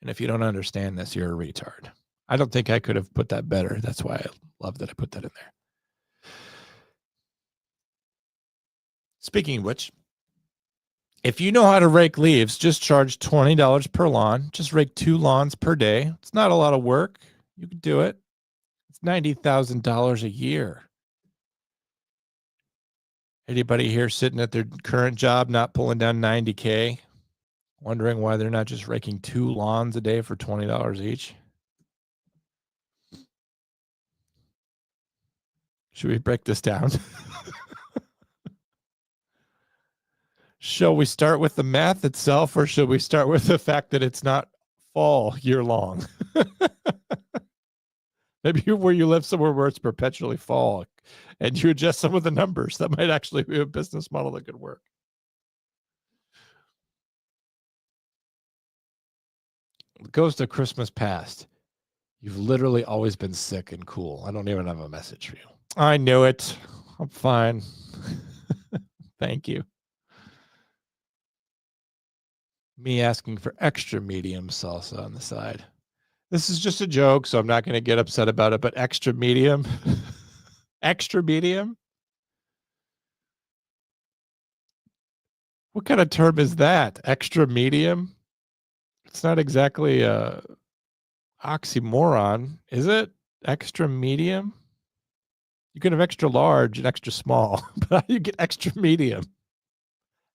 [SPEAKER 1] And if you don't understand this, you're a retard. I don't think I could have put that better. That's why I love that I put that in there. Speaking of which, if you know how to rake leaves, just charge $20 per lawn. Just rake 2 lawns per day. It's not a lot of work. You can do it. It's $90,000 a year. Anybody here sitting at their current job not pulling down $90K, wondering why they're not just raking 2 lawns a day for $20 each? Should we break this down? Shall we start with the math itself, or should we start with the fact that it's not fall year long? Maybe where you live somewhere where it's perpetually fall, and you adjust some of the numbers. That might actually be a business model that could work. Ghost of Christmas Past. You've literally always been sick and cool. I don't even have a message for you. I knew it. I'm fine. Thank you. Me asking for extra medium salsa on the side. This is just a joke, so I'm not going to get upset about it, but extra medium? Extra medium? What kind of term is that? Extra medium? It's not exactly a oxymoron, is it? Extra medium? You can have extra large and extra small, but how do you get extra medium?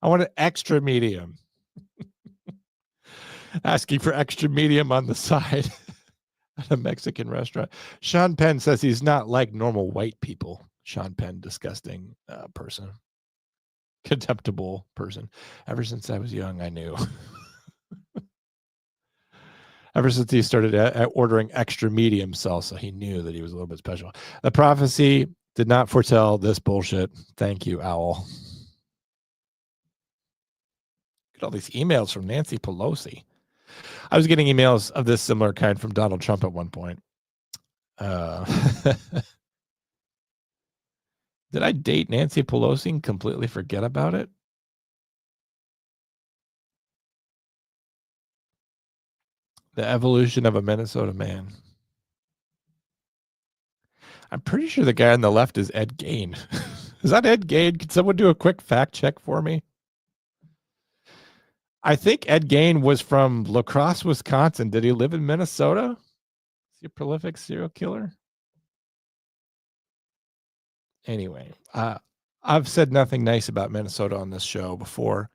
[SPEAKER 1] I want an extra medium. Asking for extra medium on the side at a Mexican restaurant. Sean Penn says he's not like normal white people. Sean Penn, disgusting person. Contemptible person. Ever since I was young, I knew. Ever since he started ordering extra medium salsa, he knew that he was a little bit special. The prophecy did not foretell this bullshit. Thank you, Owl. Look at all these emails from Nancy Pelosi. I was getting emails of this similar kind from Donald Trump at one point. Did I date Nancy Pelosi and completely forget about it? The evolution of a Minnesota man. I'm pretty sure the guy on the left is Ed Gain. Is that Ed Gain? Can someone do a quick fact check for me? I think Ed Gain was from La Crosse, Wisconsin. Did he live in Minnesota? Is he a prolific serial killer? Anyway, I've said nothing nice about Minnesota on this show before.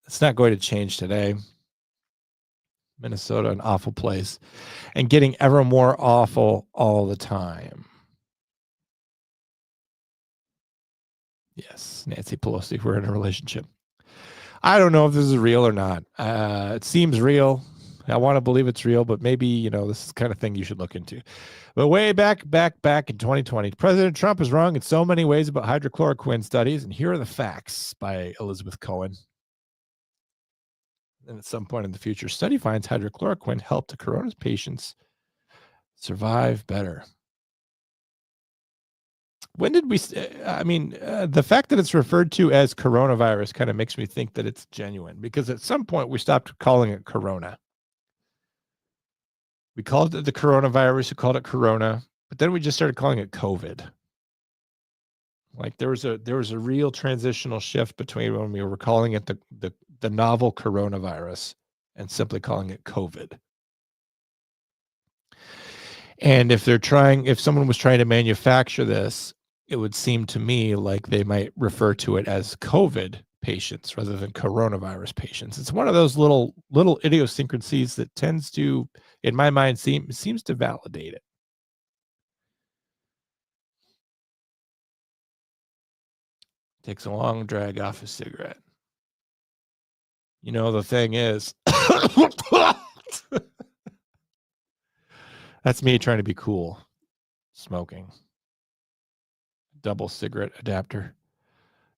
[SPEAKER 1] It's not going to change today. Minnesota, an awful place, and getting ever more awful all the time. Yes, Nancy Pelosi, we're in a relationship. I don't know if this is real or not. It seems real. I want to believe it's real, but maybe, this is the kind of thing you should look into. But way back in 2020, President Trump is wrong in so many ways about hydrochloroquine studies, and here are the facts by Elizabeth Cohen. And at some point in the future, study finds hydrochloroquine helped corona patients survive better. When did we, the fact that it's referred to as coronavirus kind of makes me think that it's genuine, because at some point we stopped calling it corona. We called it the coronavirus, we called it corona, but then we just started calling it COVID. Like there was a real transitional shift between when we were calling it the novel coronavirus and simply calling it COVID. And if someone was trying to manufacture this, it would seem to me like they might refer to it as COVID patients rather than coronavirus patients. It's one of those little idiosyncrasies that tends to, in my mind, seems to validate it. Takes a long drag off his cigarette. The thing is, that's me trying to be cool. Smoking. Double cigarette adapter.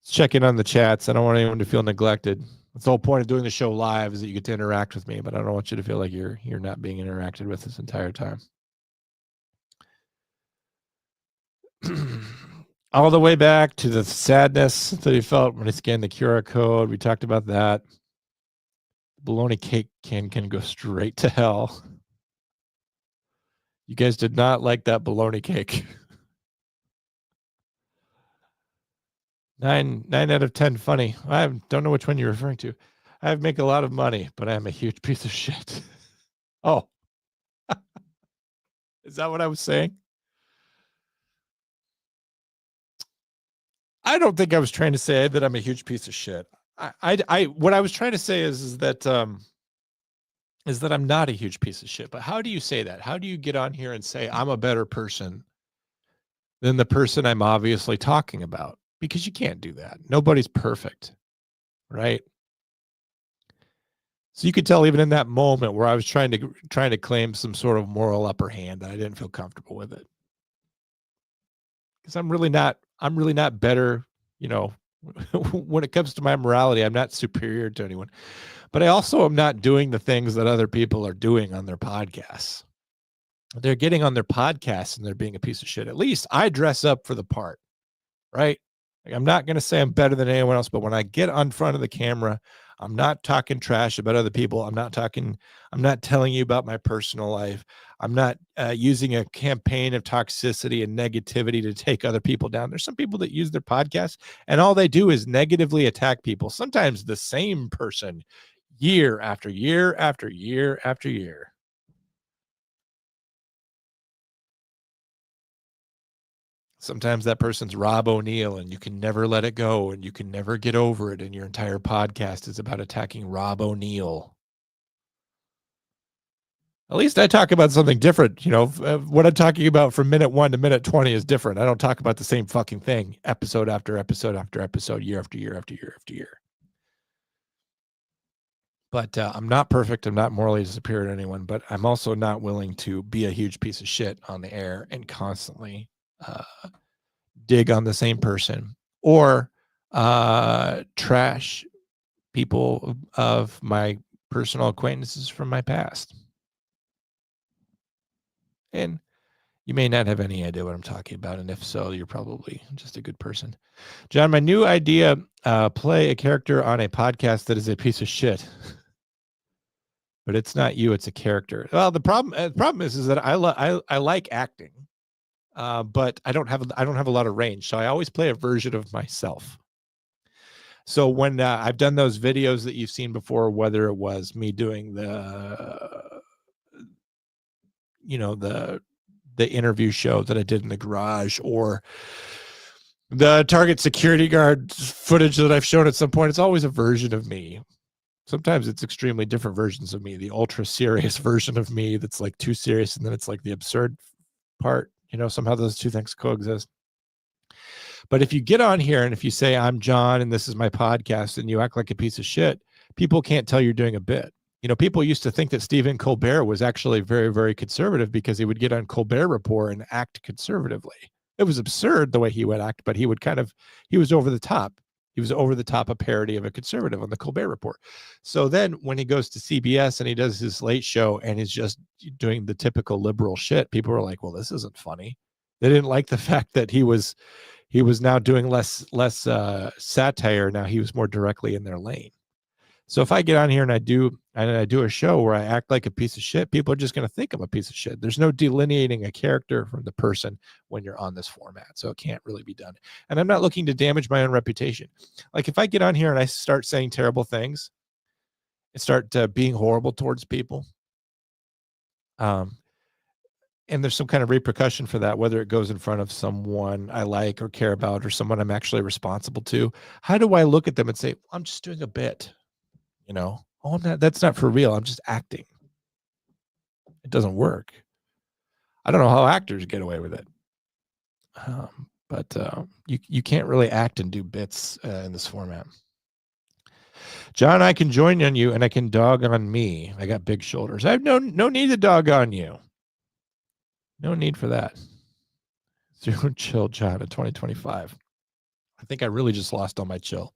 [SPEAKER 1] Let's check in on the chats. I don't want anyone to feel neglected. That's the whole point of doing the show live, is that you get to interact with me, but I don't want you to feel like you're not being interacted with this entire time. All the way back to the sadness that he felt when he scanned the QR code. We talked about that. Bologna cake can go straight to hell. You guys did not like that bologna cake. 9 out of 10 funny. I don't know which one you're referring to. I make a lot of money, but I'm a huge piece of shit. Oh. Is that what I was saying? I don't think I was trying to say that I'm a huge piece of shit. What I was trying to say is that I'm not a huge piece of shit. But how do you say that? How do you get on here and say I'm a better person than the person I'm obviously talking about? Because you can't do that. Nobody's perfect, right? So you could tell even in that moment where I was trying to claim some sort of moral upper hand, that I didn't feel comfortable with it. Because I'm really not better, when it comes to my morality, I'm not superior to anyone. But I also am not doing the things that other people are doing on their podcasts. They're getting on their podcasts and they're being a piece of shit. At least I dress up for the part, right? Like, I'm not going to say I'm better than anyone else, but when I get on front of the camera, I'm not talking trash about other people. I'm not telling you about my personal life. I'm not using a campaign of toxicity and negativity to take other people down. There's some people that use their podcasts and all they do is negatively attack people. Sometimes the same person year after year after year after year. Sometimes that person's Rob O'Neill and you can never let it go and you can never get over it. And your entire podcast is about attacking Rob O'Neill. At least I talk about something different. What I'm talking about from minute 1 to minute 20 is different. I don't talk about the same fucking thing episode after episode after episode, year after year after year after year. But I'm not perfect. I'm not morally superior to anyone, but I'm also not willing to be a huge piece of shit on the air and constantly dig on the same person or trash people of my personal acquaintances from my past. And you may not have any idea what I'm talking about. And if so, you're probably just a good person. John, my new idea, play a character on a podcast that is a piece of shit. But it's not you, it's a character. Well, the problem is that I like acting, but I don't have a lot of range. So I always play a version of myself. So when I've done those videos that you've seen before, whether it was me doing the interview show that I did in the garage, or the Target security guard footage that I've shown at some point, it's always a version of me. Sometimes it's extremely different versions of me, the ultra serious version of me that's like too serious, and then it's like the absurd part. Somehow those two things coexist. But if you get on here and if you say, I'm John and this is my podcast, and you act like a piece of shit, people can't tell you're doing a bit. People used to think that Stephen Colbert was actually very, very conservative because he would get on Colbert Report and act conservatively. It was absurd the way he would act, but he was over the top. He was over the top, a parody of a conservative on the Colbert Report. So then when he goes to CBS and he does his late show and he's just doing the typical liberal shit, people are like, well, this isn't funny. They didn't like the fact that he was now doing less satire. Now he was more directly in their lane. So if I get on here and I do a show where I act like a piece of shit, people are just going to think I'm a piece of shit. There's no delineating a character from the person when you're on this format. So it can't really be done. And I'm not looking to damage my own reputation. Like if I get on here and I start saying terrible things and start being horrible towards people, and there's some kind of repercussion for that, whether it goes in front of someone I like or care about or someone I'm actually responsible to, how do I look at them and say, I'm just doing a bit? That's not for real. I'm just acting. It doesn't work. I don't know how actors get away with it. But you can't really act and do bits in this format. John, I can join on you and I can dog on me. I got big shoulders. I have no need to dog on you. No need for that. Zero chill, John, in 2025. I think I really just lost all my chill.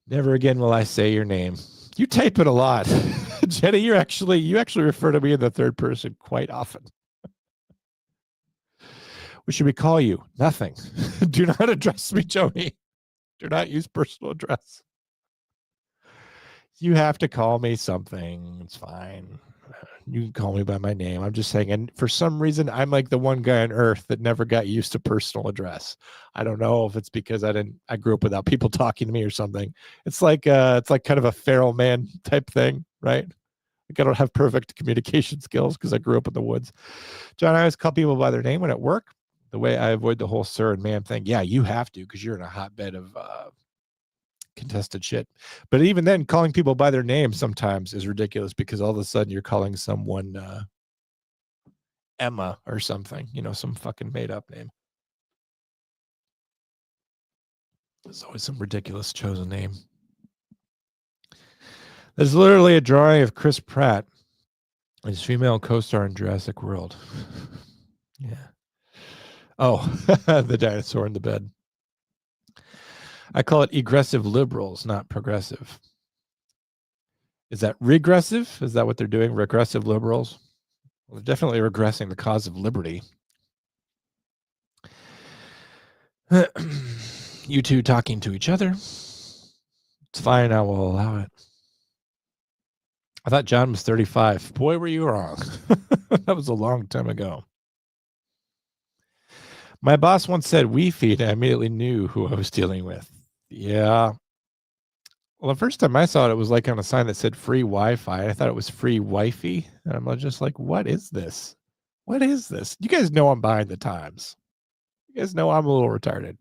[SPEAKER 1] Never again will I say your name. You type it a lot. Jenny, you actually refer to me in the third person quite often. What should we call you? Nothing. Do not address me, Joni. Do not use personal address. You have to call me something. It's fine. You can call me by my name. I'm just saying. And for some reason, I'm like the one guy on earth that never got used to personal address. I don't know if it's because I grew up without people talking to me or something. It's like kind of a feral man type thing, right? Like I don't have perfect communication skills because I grew up in the woods. John, I always call people by their name when at work. The way I avoid the whole sir and ma'am thing. Yeah, you have to because you're in a hotbed of contested shit. But even then, calling people by their name sometimes is ridiculous because all of a sudden you're calling someone Emma or something, some fucking made up name. There's always some ridiculous chosen name. There's literally a drawing of Chris Pratt, his female co-star in Jurassic World. Yeah. Oh, the dinosaur in the bed. I call it aggressive liberals, not progressive. Is that regressive? Is that what they're doing? Regressive liberals? Well, they're definitely regressing the cause of liberty. You two talking to each other. It's fine. I will allow it. I thought John was 35. Boy, were you wrong. That was a long time ago. My boss once said "we feed." I immediately knew who I was dealing with. Yeah. Well, the first time I saw it, it was like on a sign that said free Wi-Fi. I thought it was free wifey. And I'm just like, what is this? What is this? You guys know I'm behind the times. You guys know I'm a little retarded.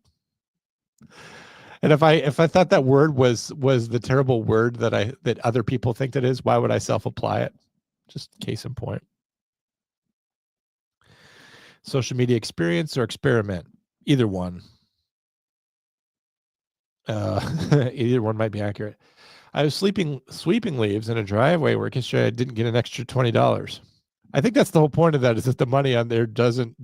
[SPEAKER 1] And if I thought that word was the terrible word that other people think it is, why would I self-apply it? Just case in point. Social media experience or experiment? Either one. Either one might be accurate. I was sweeping leaves in a driveway where yesterday I didn't get an extra $20. I think that's the whole point of that, is that the money on there doesn't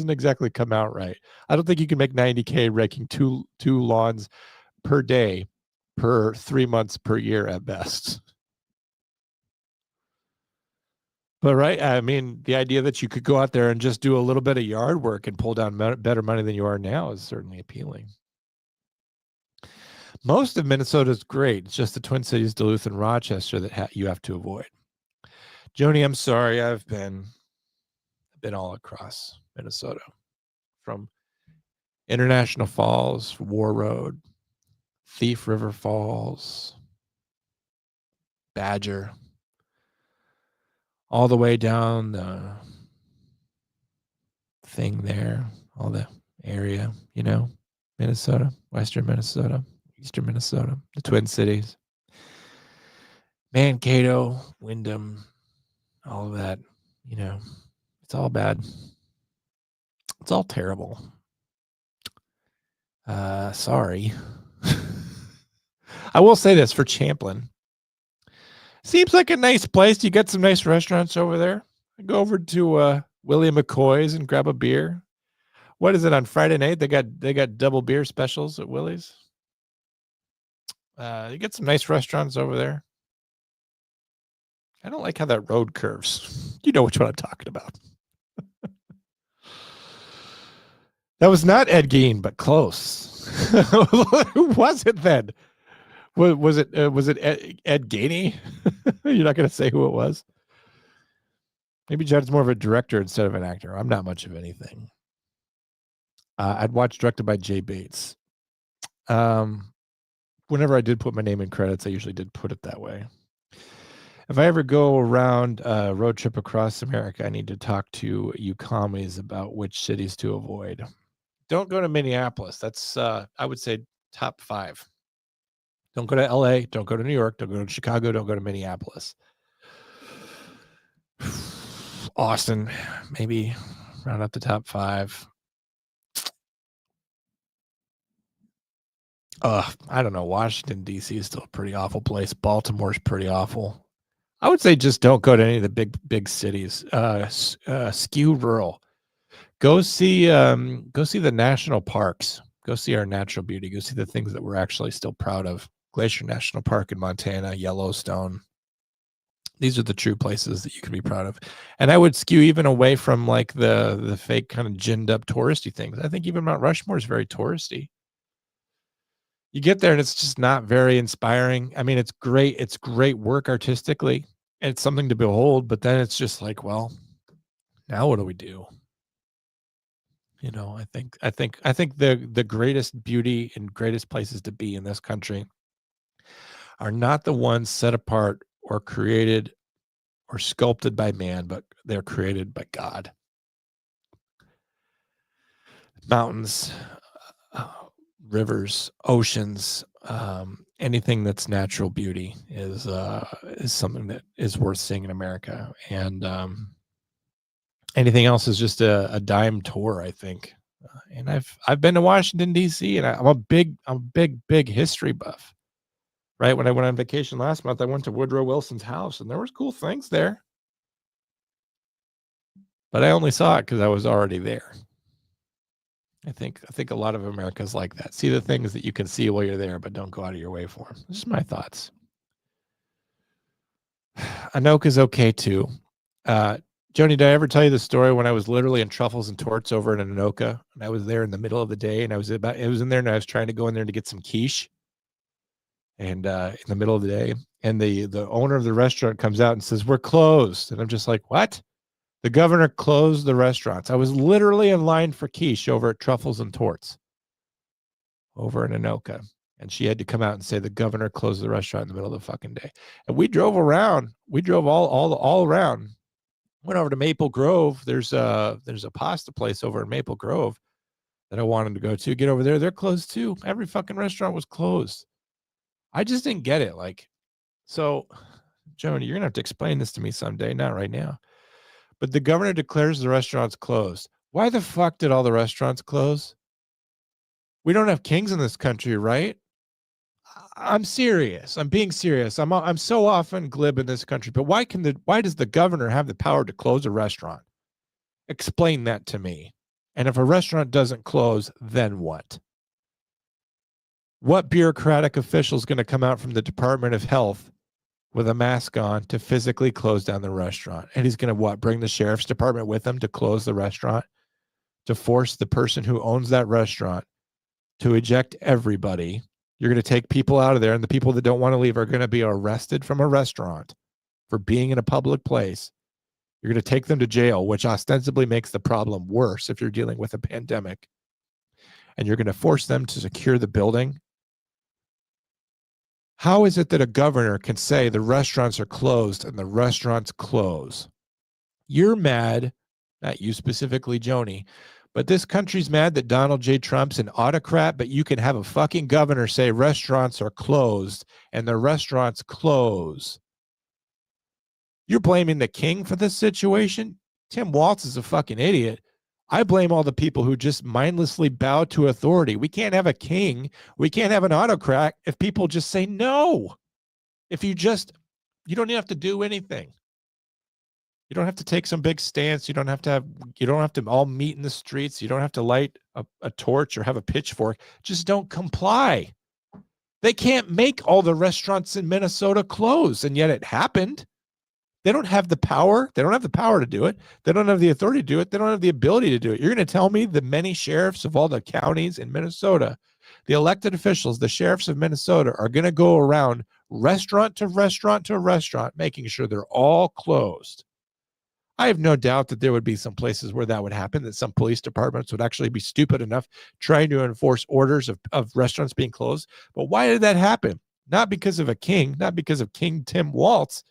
[SPEAKER 1] exactly come out right. I don't think you can make $90K raking two lawns per day per 3 months per year at best. But right, I mean, the idea that you could go out there and just do a little bit of yard work and pull down better money than you are now is certainly appealing. Most of Minnesota is great. It's just the Twin Cities, Duluth, and Rochester that you have to avoid. Joni, I'm sorry. I've been all across Minnesota, from International Falls, War Road, Thief River Falls, Badger, all the way down the thing there, all the area, Minnesota, Western Minnesota, Eastern Minnesota, the Twin Cities, Mankato, Windham, all of that, it's all bad. It's all terrible. Sorry. I will say this for Champlin. Seems like a nice place. You get some nice restaurants over there. I go over to Willie McCoy's and grab a beer. What is it on Friday night? They got double beer specials at Willie's. You get some nice restaurants over there. I don't like how that road curves. You know which one I'm talking about. That was not Ed Gein, but close. Who was it then? Was it Ed Gainey? You're not going to say who it was? Maybe Judd's more of a director instead of an actor. I'm not much of anything. I'd watch directed by Jay Bates. Whenever I did put my name in credits, I usually did put it that way. If I ever go around a road trip across America, I need to talk to you commies about which cities to avoid. Don't go to Minneapolis. That's, I would say, top 5. Don't go to LA. Don't go to New York. Don't go to Chicago. Don't go to Minneapolis. Austin, maybe round up the top 5. I don't know. Washington, D.C. is still a pretty awful place. Baltimore's pretty awful. I would say just don't go to any of the big cities. Skew rural. Go see the national parks. Go see our natural beauty. Go see the things that we're actually still proud of. Glacier National Park in Montana, Yellowstone. These are the true places that you can be proud of. And I would skew even away from like the fake kind of ginned up touristy things. I think even Mount Rushmore is very touristy. You get there and it's just not very inspiring. I mean, it's great. It's great work artistically. It's something to behold, but then it's just like, well, now what do we do? I think the greatest beauty and greatest places to be in this country are not the ones set apart or created or sculpted by man, but they're created by God. Mountains, rivers, oceans, anything that's natural beauty is something that is worth seeing in America. And anything else is just a dime tour, I think. And I've been to Washington, D.C., and I'm a big history buff. Right? When I went on vacation last month, I went to Woodrow Wilson's house, and there was cool things there. But I only saw it because I was already there. I think a lot of America is like that. See the things that you can see while you're there, but don't go out of your way for them. This is my thoughts. Anoka's okay too. Joni, did I ever tell you the story when I was literally in Truffles and Torts over in Anoka, and I was there in the middle of the day, and it was in there, and I was trying to go in there to get some quiche. And in the middle of the day, and the owner of the restaurant comes out and says, "We're closed." And I'm just like, what? The governor closed the restaurants. I was literally in line for quiche over at Truffles and Torts over in Anoka. And she had to come out and say the governor closed the restaurant in the middle of the fucking day. And we drove around. We drove all around. Went over to Maple Grove. There's a pasta place over in Maple Grove that I wanted to go to. Get over there. They're closed too. Every fucking restaurant was closed. I just didn't get it. So, Joni, you're going to have to explain this to me someday, not right now. But the governor declares the restaurants closed. Why the fuck did all the restaurants close? We don't have kings in this country, right? I'm serious. I'm being serious. I'm so often glib in this country, but why does the governor have the power to close a restaurant? Explain that to me. And if a restaurant doesn't close, then what? What bureaucratic official is going to come out from the Department of Health with a mask on to physically close down the restaurant? And he's going to what? Bring the sheriff's department with him to close the restaurant, to force the person who owns that restaurant to eject everybody. You're going to take people out of there, and the people that don't want to leave are going to be arrested from a restaurant for being in a public place. You're going to take them to jail, which ostensibly makes the problem worse if you're dealing with a pandemic. And you're going to force them to secure the building. How is it that a governor can say the restaurants are closed and the restaurants close? You're mad, not you specifically, Joni, but this country's mad that Donald J. Trump's an autocrat, but you can have a fucking governor say restaurants are closed and the restaurants close. You're blaming the king for this situation? Tim Walz is a fucking idiot. I blame all the people who just mindlessly bow to authority. We can't have a king. We can't have an autocrat if people just say no. If you don't have to do anything. You don't have to take some big stance. You don't have to all meet in the streets. You don't have to light a torch or have a pitchfork. Just don't comply. They can't make all the restaurants in Minnesota close, and yet it happened. They don't have the power. They don't have the power to do it. They don't have the authority to do it. They don't have the ability to do it. You're going to tell me the many sheriffs of all the counties in Minnesota, the elected officials, the sheriffs of Minnesota are going to go around restaurant to restaurant to restaurant, making sure they're all closed. I have no doubt that there would be some places where that would happen, that some police departments would actually be stupid enough trying to enforce orders of restaurants being closed. But why did that happen? Not because of a king, not because of King Tim Walz,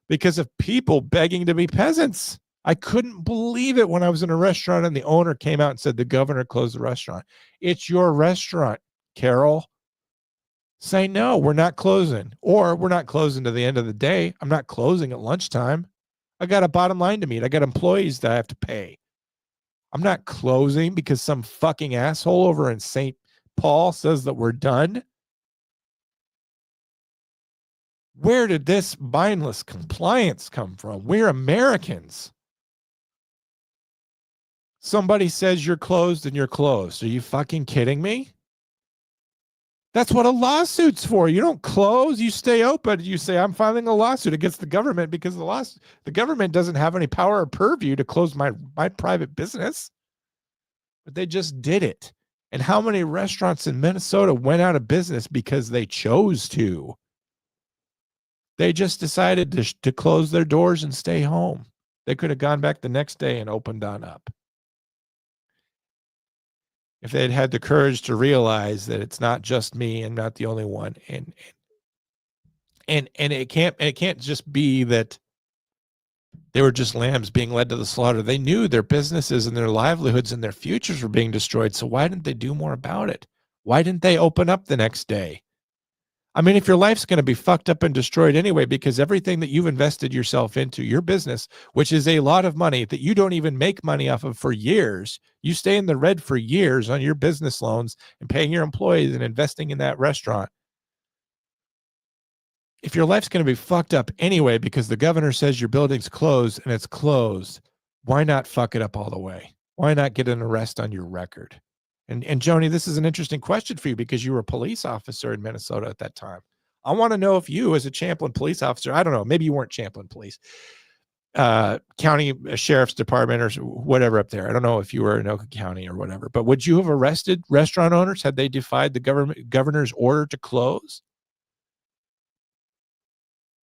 [SPEAKER 1] because of people begging to be peasants. I couldn't believe it when I was in a restaurant and the owner came out and said, the governor closed the restaurant. It's your restaurant, Carol. Say, no, we're not closing. Or we're not closing to the end of the day. I'm not closing at lunchtime. I got a bottom line to meet. I got employees that I have to pay. I'm not closing because some fucking asshole over in St. Paul says that we're done. Where did this mindless compliance come from? We're Americans. Somebody says you're closed and you're closed. Are you fucking kidding me? That's what a lawsuit's for. You don't close, you stay open. You say, I'm filing a lawsuit against the government because the government doesn't have any power or purview to close my private business. But they just did it. And how many restaurants in Minnesota went out of business because they chose to? They just decided to close their doors and stay home. They could have gone back the next day and opened on up. If they'd had the courage to realize that it's not just me and not the only one. And it can't just be that they were just lambs being led to the slaughter. They knew their businesses and their livelihoods and their futures were being destroyed. So why didn't they do more about it? Why didn't they open up the next day? I mean, if your life's going to be fucked up and destroyed anyway, because everything that you've invested yourself into, your business, which is a lot of money that you don't even make money off of for years, you stay in the red for years on your business loans and paying your employees and investing in that restaurant. If your life's going to be fucked up anyway because the governor says your building's closed and it's closed, why not fuck it up all the way? Why not get an arrest on your record? And Joni, this is an interesting question for you because you were a police officer in Minnesota at that time. I want to know if you, as a Champlin police officer, I don't know, maybe you weren't Champlin police, county sheriff's department or whatever up there. I don't know if you were in Oka County or whatever, but would you have arrested restaurant owners had they defied the governor's order to close?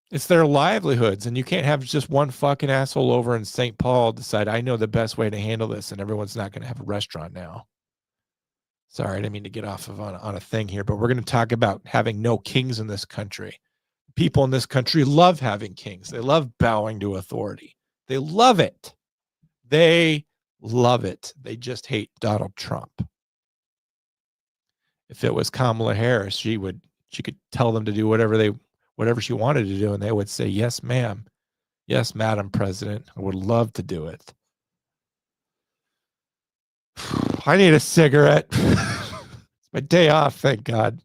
[SPEAKER 1] It's their livelihoods, and you can't have just one fucking asshole over in St. Paul decide, I know the best way to handle this, and everyone's not going to have a restaurant now. Sorry, I didn't mean to get off of on a thing here, but we're going to talk about having no kings in this country. People in this country love having kings. They love bowing to authority. They love it. They love it. They just hate Donald Trump. If it was Kamala Harris, she could tell them to do whatever she wanted to do, and they would say, yes, ma'am. Yes, Madam President. I would love to do it. I need a cigarette. It's my day off, thank God.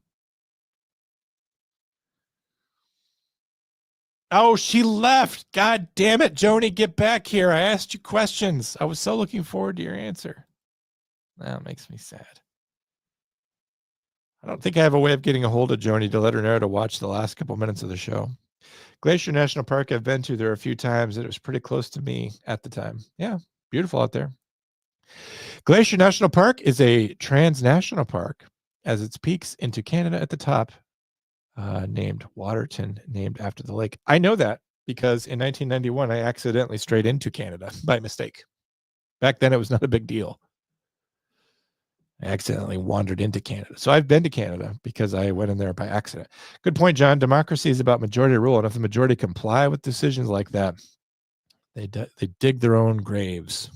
[SPEAKER 1] Oh, she left. God damn it, Joni, get back here. I asked you questions. I was so looking forward to your answer. That makes me sad. I don't think I have a way of getting a hold of Joni to let her know to watch the last couple minutes of the show. Glacier National Park, I've been to there a few times, and it was pretty close to me at the time. Yeah, beautiful out there. Glacier National Park is a transnational park as its peaks into Canada at the top, named Waterton, named after the lake. I know that because in 1991, I accidentally strayed into Canada by mistake. Back then, it was not a big deal. I accidentally wandered into Canada. So I've been to Canada because I went in there by accident. Good point, John. Democracy is about majority rule. And if the majority comply with decisions like that, they dig their own graves.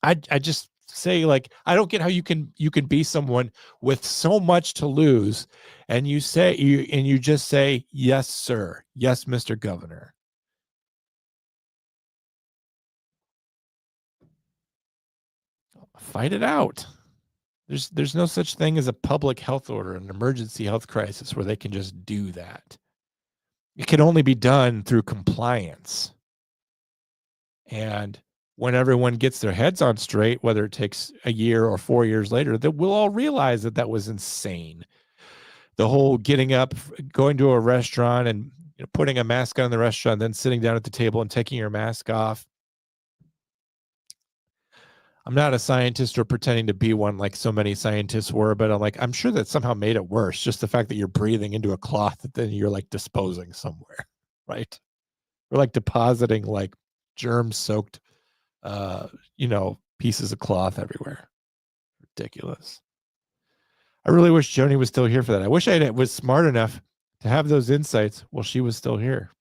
[SPEAKER 1] I just say, like, I don't get how you can be someone with so much to lose and you just say, yes, sir. Yes, Mr. Governor. Fight it out. There's no such thing as a public health order, an emergency health crisis where they can just do that. It can only be done through compliance. And when everyone gets their heads on straight, whether it takes a year or 4 years later, that we'll all realize that that was insane. The whole getting up, going to a restaurant and putting a mask on in the restaurant, then sitting down at the table and taking your mask off. I'm not a scientist or pretending to be one like so many scientists were, but I'm sure that somehow made it worse. Just the fact that you're breathing into a cloth that then you're like disposing somewhere, right? Or like depositing like germ-soaked, pieces of cloth everywhere. Ridiculous. I really wish Joni was still here for that. I wish I was smart enough to have those insights while she was still here.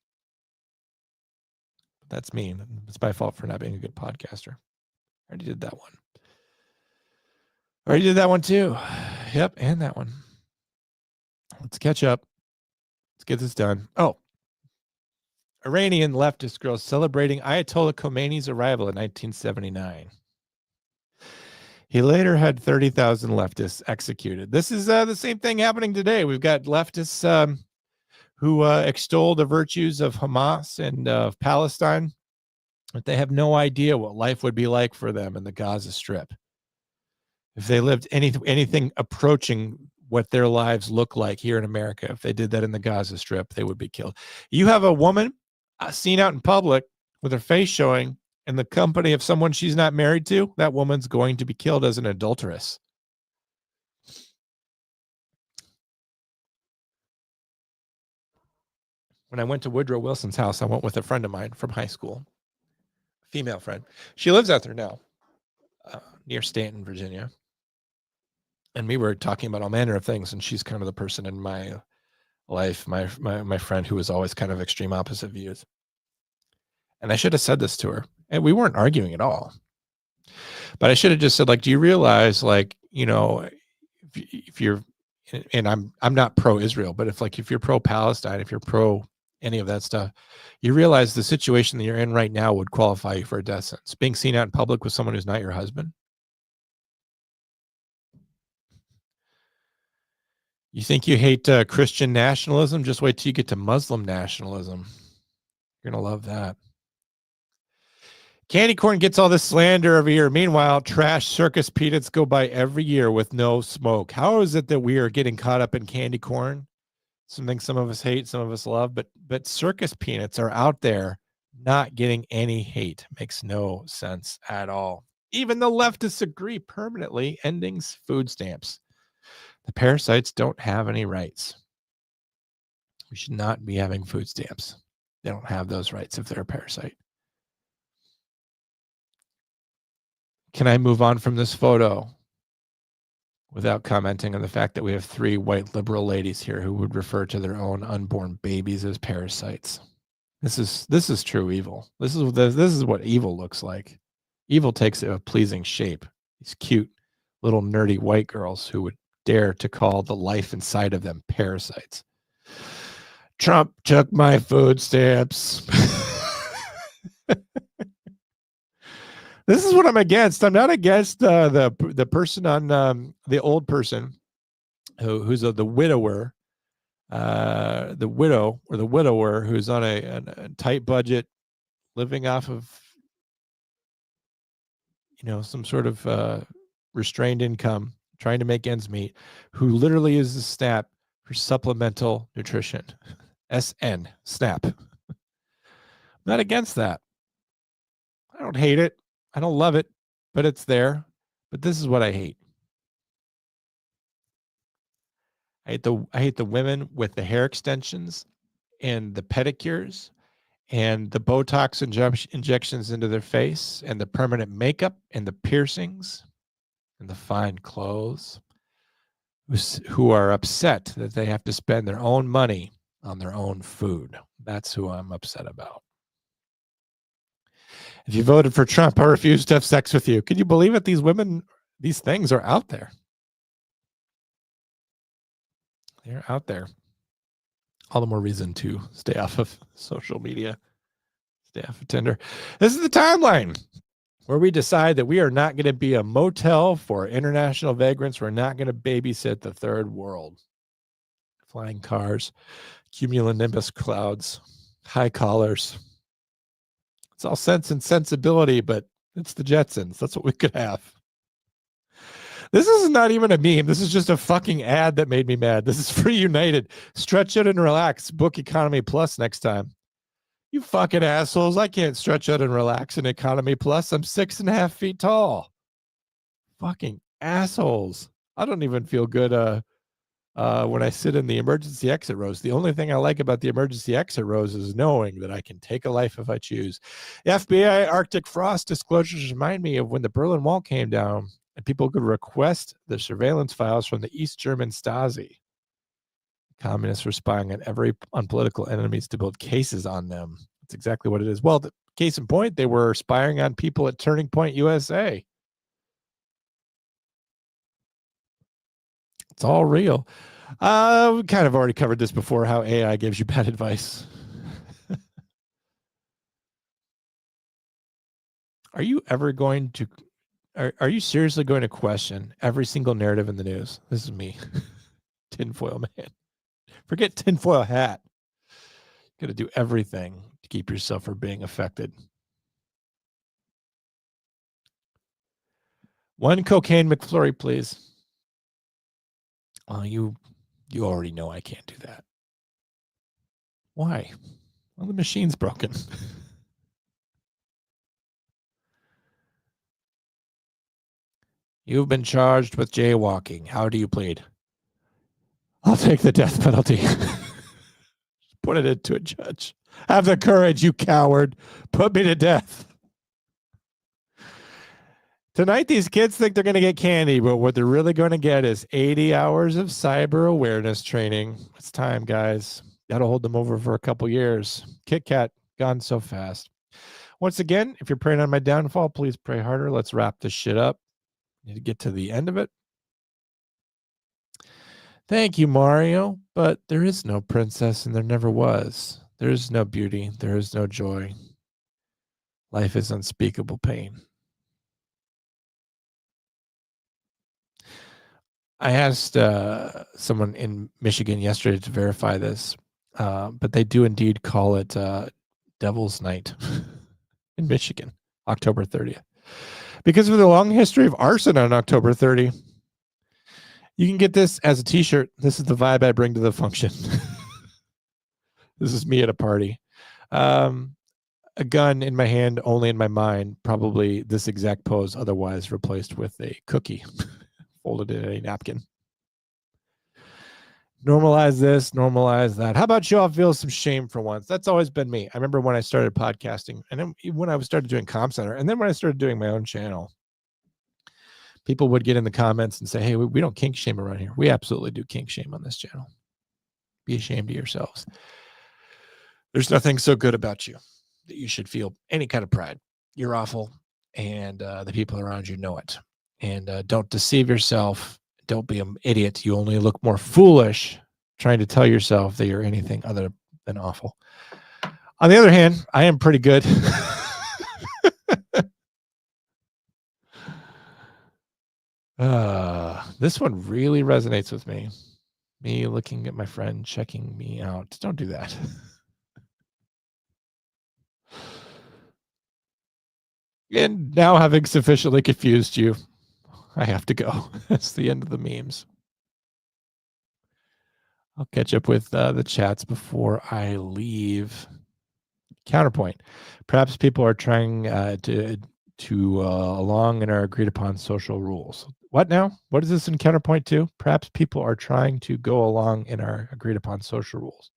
[SPEAKER 1] That's mean. It's my fault for not being a good podcaster. I already did that one. Already did that one too. Yep, and that one. Let's catch up. Let's get this done. Oh, Iranian leftist girls celebrating Ayatollah Khomeini's arrival in 1979. He later had 30,000 leftists executed. This is the same thing happening today. We've got leftists who extol the virtues of Hamas and of Palestine, but they have no idea what life would be like for them in the Gaza Strip. If they lived anything approaching what their lives look like here in America, if they did that in the Gaza Strip, they would be killed. You have a woman seen out in public with her face showing in the company of someone she's not married to, that woman's going to be killed as an adulteress. When I went to Woodrow Wilson's house, I went with a friend of mine from high school, a female friend. She lives out there now, near Stanton, Virginia. And we were talking about all manner of things, and she's kind of the person in my life, my friend who was always kind of extreme opposite views. And I should have said this to her, and we weren't arguing at all. But I should have just said, like, do you realize, like, if you're, and I'm not pro-Israel, but if you're pro-Palestine, if you're pro any of that stuff, you realize the situation that you're in right now would qualify you for a death sentence. Being seen out in public with someone who's not your husband. You think you hate Christian nationalism? Just wait till you get to Muslim nationalism. You're going to love that. Candy corn gets all this slander every year. Meanwhile, trash circus peanuts go by every year with no smoke. How is it that we are getting caught up in candy corn? Something some of us hate, some of us love, but circus peanuts are out there not getting any hate. Makes no sense at all. Even the leftists agree permanently ending food stamps. The parasites don't have any rights. We should not be having food stamps. They don't have those rights if they're a parasite. Can I move on from this photo without commenting on the fact that we have 3 white liberal ladies here who would refer to their own unborn babies as parasites? This is true evil. This is what evil looks like. Evil takes a pleasing shape. These cute little nerdy white girls who would dare to call the life inside of them parasites. Trump took my food stamps. This is what I'm against. I'm not against the person on the old person who's the widower, the widow or the widower who's on a tight budget, living off of some sort of restrained income, trying to make ends meet, who literally uses SNAP for supplemental nutrition. SN, SNAP. I'm not against that. I don't hate it. I don't love it, but it's there. But this is what I hate. I hate the women with the hair extensions and the pedicures and the Botox injections into their face and the permanent makeup and the piercings and the fine clothes who are upset that they have to spend their own money on their own food. That's who I'm upset about. If you voted for Trump, I refuse to have sex with you. Can you believe it? These things are out there. They're out there. All the more reason to stay off of social media, stay off of Tinder. This is the timeline where we decide that we are not going to be a motel for international vagrants. We're not going to babysit the third world. Flying cars, cumulonimbus clouds, high collars. It's all sense and sensibility, but it's the Jetsons. That's what we could have. This is not even a meme. This is just a fucking ad that made me mad. This is for United. Stretch out and relax. Book Economy Plus next time. You fucking assholes. I can't stretch out and relax in Economy Plus. I'm 6.5 feet tall. Fucking assholes. I don't even feel good when I sit in the emergency exit rows. The only thing I like about the emergency exit rows is knowing that I can take a life if I choose. The FBI Arctic frost disclosures remind me of when the Berlin Wall came down and people could request the surveillance files from the East German Stasi. Communists were spying on political enemies to build cases on them. That's exactly what it is. Well, the case in point, they were spying on people at Turning Point USA. It's all real. We kind of already covered this before, how AI gives you bad advice. Are you ever going to, are you seriously going to question every single narrative in the news? This is me, tinfoil man. Forget tinfoil hat. Got to do everything to keep yourself from being affected. One cocaine McFlurry, please. Oh, you already know I can't do that. Why? Well, the machine's broken. You've been charged with jaywalking. How do you plead? I'll take the death penalty. Put it into a judge. Have the courage, you coward. Put me to death. Tonight, these kids think they're going to get candy, but what they're really going to get is 80 hours of cyber awareness training. It's time, guys. Got to hold them over for a couple years. Kit Kat, gone so fast. Once again, if you're praying on my downfall, please pray harder. Let's wrap this shit up. Need to get to the end of it. Thank you, Mario. But there is no princess and there never was. There is no beauty. There is no joy. Life is unspeakable pain. I asked someone in Michigan yesterday to verify this, but they do indeed call it Devil's Night in Michigan, October 30th. Because of the long history of arson on October 30. You can get this as a t-shirt. This is the vibe I bring to the function. This is me at a party. A gun in my hand, only in my mind, probably this exact pose, otherwise replaced with a cookie folded in a napkin. Normalize this, normalize that. How about you all feel some shame for once? That's always been me. I remember when I started podcasting, and then when I started doing Comm Center, and then when I started doing my own channel, people would get in the comments and say, hey, we don't kink shame around here. We absolutely do kink shame on this channel. Be ashamed of yourselves. There's nothing so good about you that you should feel any kind of pride. You're awful, and the people around you know it. And don't deceive yourself. Don't be an idiot. You only look more foolish trying to tell yourself that you're anything other than awful. On the other hand, I am pretty good. This one really resonates with me. Me looking at my friend, checking me out. Don't do that. And now having sufficiently confused you, I have to go. That's the end of the memes. I'll catch up with the chats before I leave. Counterpoint. Perhaps people are trying to along in our agreed upon social rules. What now? What is this in counterpoint to? Perhaps people are trying to go along in our agreed upon social rules.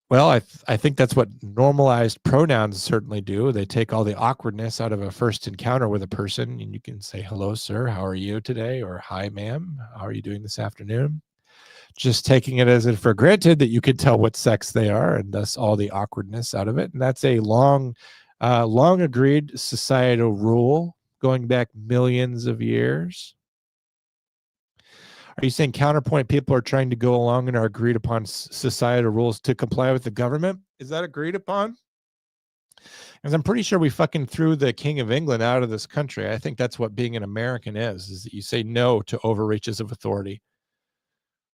[SPEAKER 1] Well, I think that's what normalized pronouns certainly do. They take all the awkwardness out of a first encounter with a person, and you can say, hello, sir, how are you today? Or hi, ma'am, how are you doing this afternoon? Just taking it as if for granted that you can tell what sex they are, and thus all the awkwardness out of it. And that's a long agreed societal rule going back millions of years. Are you saying counterpoint people are trying to go along in our agreed upon societal rules to comply with the government? Is that agreed upon? Because I'm pretty sure we fucking threw the King of England out of this country. I think that's what being an American is that you say no to overreaches of authority.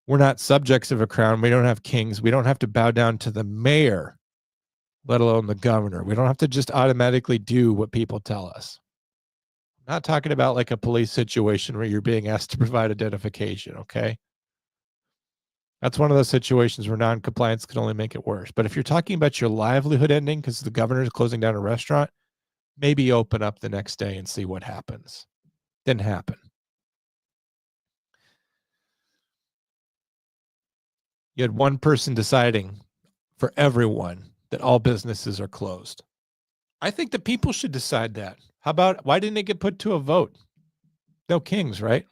[SPEAKER 1] We're not subjects of a crown. We don't have kings. We don't have to bow down to the mayor, let alone the governor. We don't have to just automatically do what people tell us. I'm not talking about like a police situation where you're being asked to provide identification, okay? That's one of those situations where non-compliance can only make it worse. But if you're talking about your livelihood ending because the governor is closing down a restaurant, maybe open up the next day and see what happens. Didn't happen. You had one person deciding for everyone that all businesses are closed. I think the people should decide that. How about, why didn't it get put to a vote? No kings, right?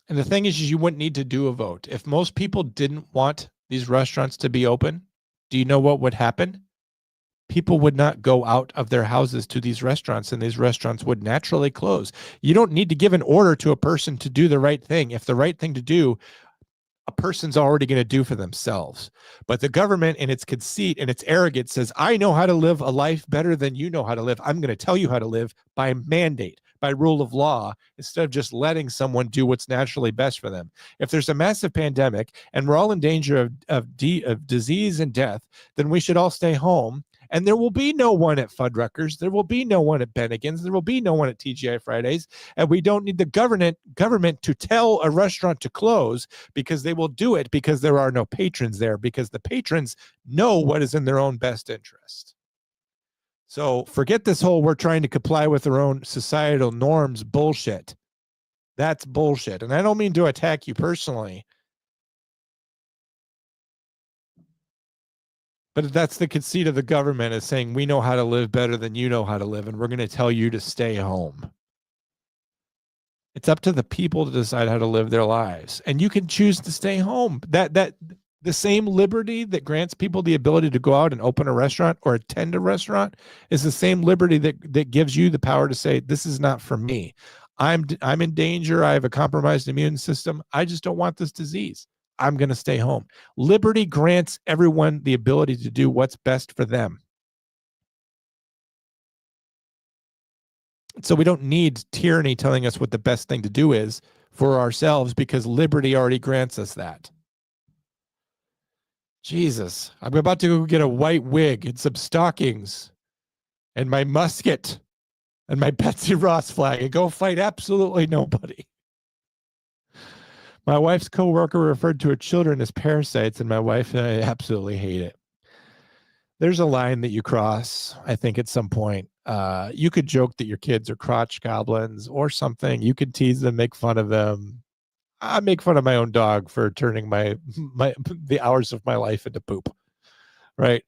[SPEAKER 1] And the thing is you wouldn't need to do a vote. If most people didn't want these restaurants to be open, do you know what would happen? People would not go out of their houses to these restaurants, and these restaurants would naturally close. You don't need to give an order to a person to do the right thing. If the right thing to do, a person's already going to do for themselves. But the government, in its conceit and its arrogance, says, I know how to live a life better than you know how to live. I'm going to tell you how to live by mandate, by rule of law, instead of just letting someone do what's naturally best for them. If there's a massive pandemic and we're all in danger of disease and death, then we should all stay home. And there will be no one at Fuddruckers. There will be no one at Bennigan's. There will be no one at TGI Fridays. And we don't need the government to tell a restaurant to close, because they will do it because there are no patrons there, because the patrons know what is in their own best interest. So forget this whole we're trying to comply with our own societal norms bullshit. That's bullshit. And I don't mean to attack you personally. But that's the conceit of the government, is saying we know how to live better than you know how to live, and we're going to tell you to stay home. It's up to the people to decide how to live their lives, and you can choose to stay home. That the same liberty that grants people the ability to go out and open a restaurant or attend a restaurant is the same liberty that gives you the power to say, this is not for me. I'm in danger. I have a compromised immune system. I just don't want this disease. I'm going to stay home. Liberty grants everyone the ability to do what's best for them. So we don't need tyranny telling us what the best thing to do is for ourselves, because liberty already grants us that. Jesus, I'm about to go get a white wig and some stockings and my musket and my Betsy Ross flag and go fight absolutely nobody. My wife's coworker referred to her children as parasites, and my wife and I absolutely hate it. There's a line that you cross, I think, at some point. You could joke that your kids are crotch goblins or something. You could tease them, make fun of them. I make fun of my own dog for turning the hours of my life into poop, right?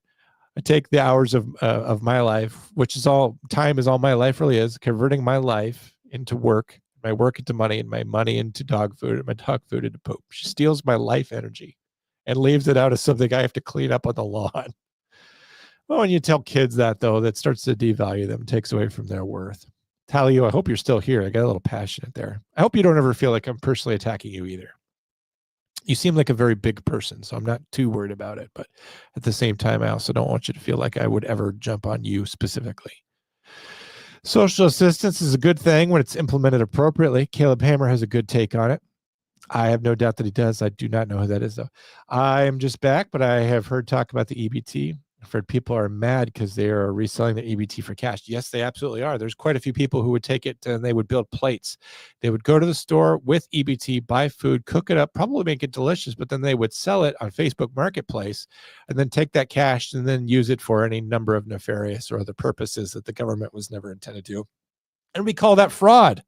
[SPEAKER 1] I take the hours of my life, which is all time, is all my life really is, converting my life into work, my work into money, and my money into dog food, and my dog food into poop. She steals my life energy and leaves it out as something I have to clean up on the lawn. Well, when you tell kids that, though, that starts to devalue them, takes away from their worth. Talia, I hope you're still here. I got a little passionate there. I hope you don't ever feel like I'm personally attacking you either. You seem like a very big person, so I'm not too worried about it. But at the same time, I also don't want you to feel like I would ever jump on you specifically. Social assistance is a good thing when it's implemented appropriately. Caleb Hammer has a good take on it. I have no doubt that he does. I do not know who that is, though. I am just back, but I have heard talk about the EBT. I've heard people are mad because they are reselling the EBT for cash. Yes, they absolutely are. There's quite a few people who would take it and they would build plates. They would go to the store with EBT, buy food, cook it up, probably make it delicious, but then they would sell it on Facebook Marketplace and then take that cash and then use it for any number of nefarious or other purposes that the government was never intended to. And we call that fraud.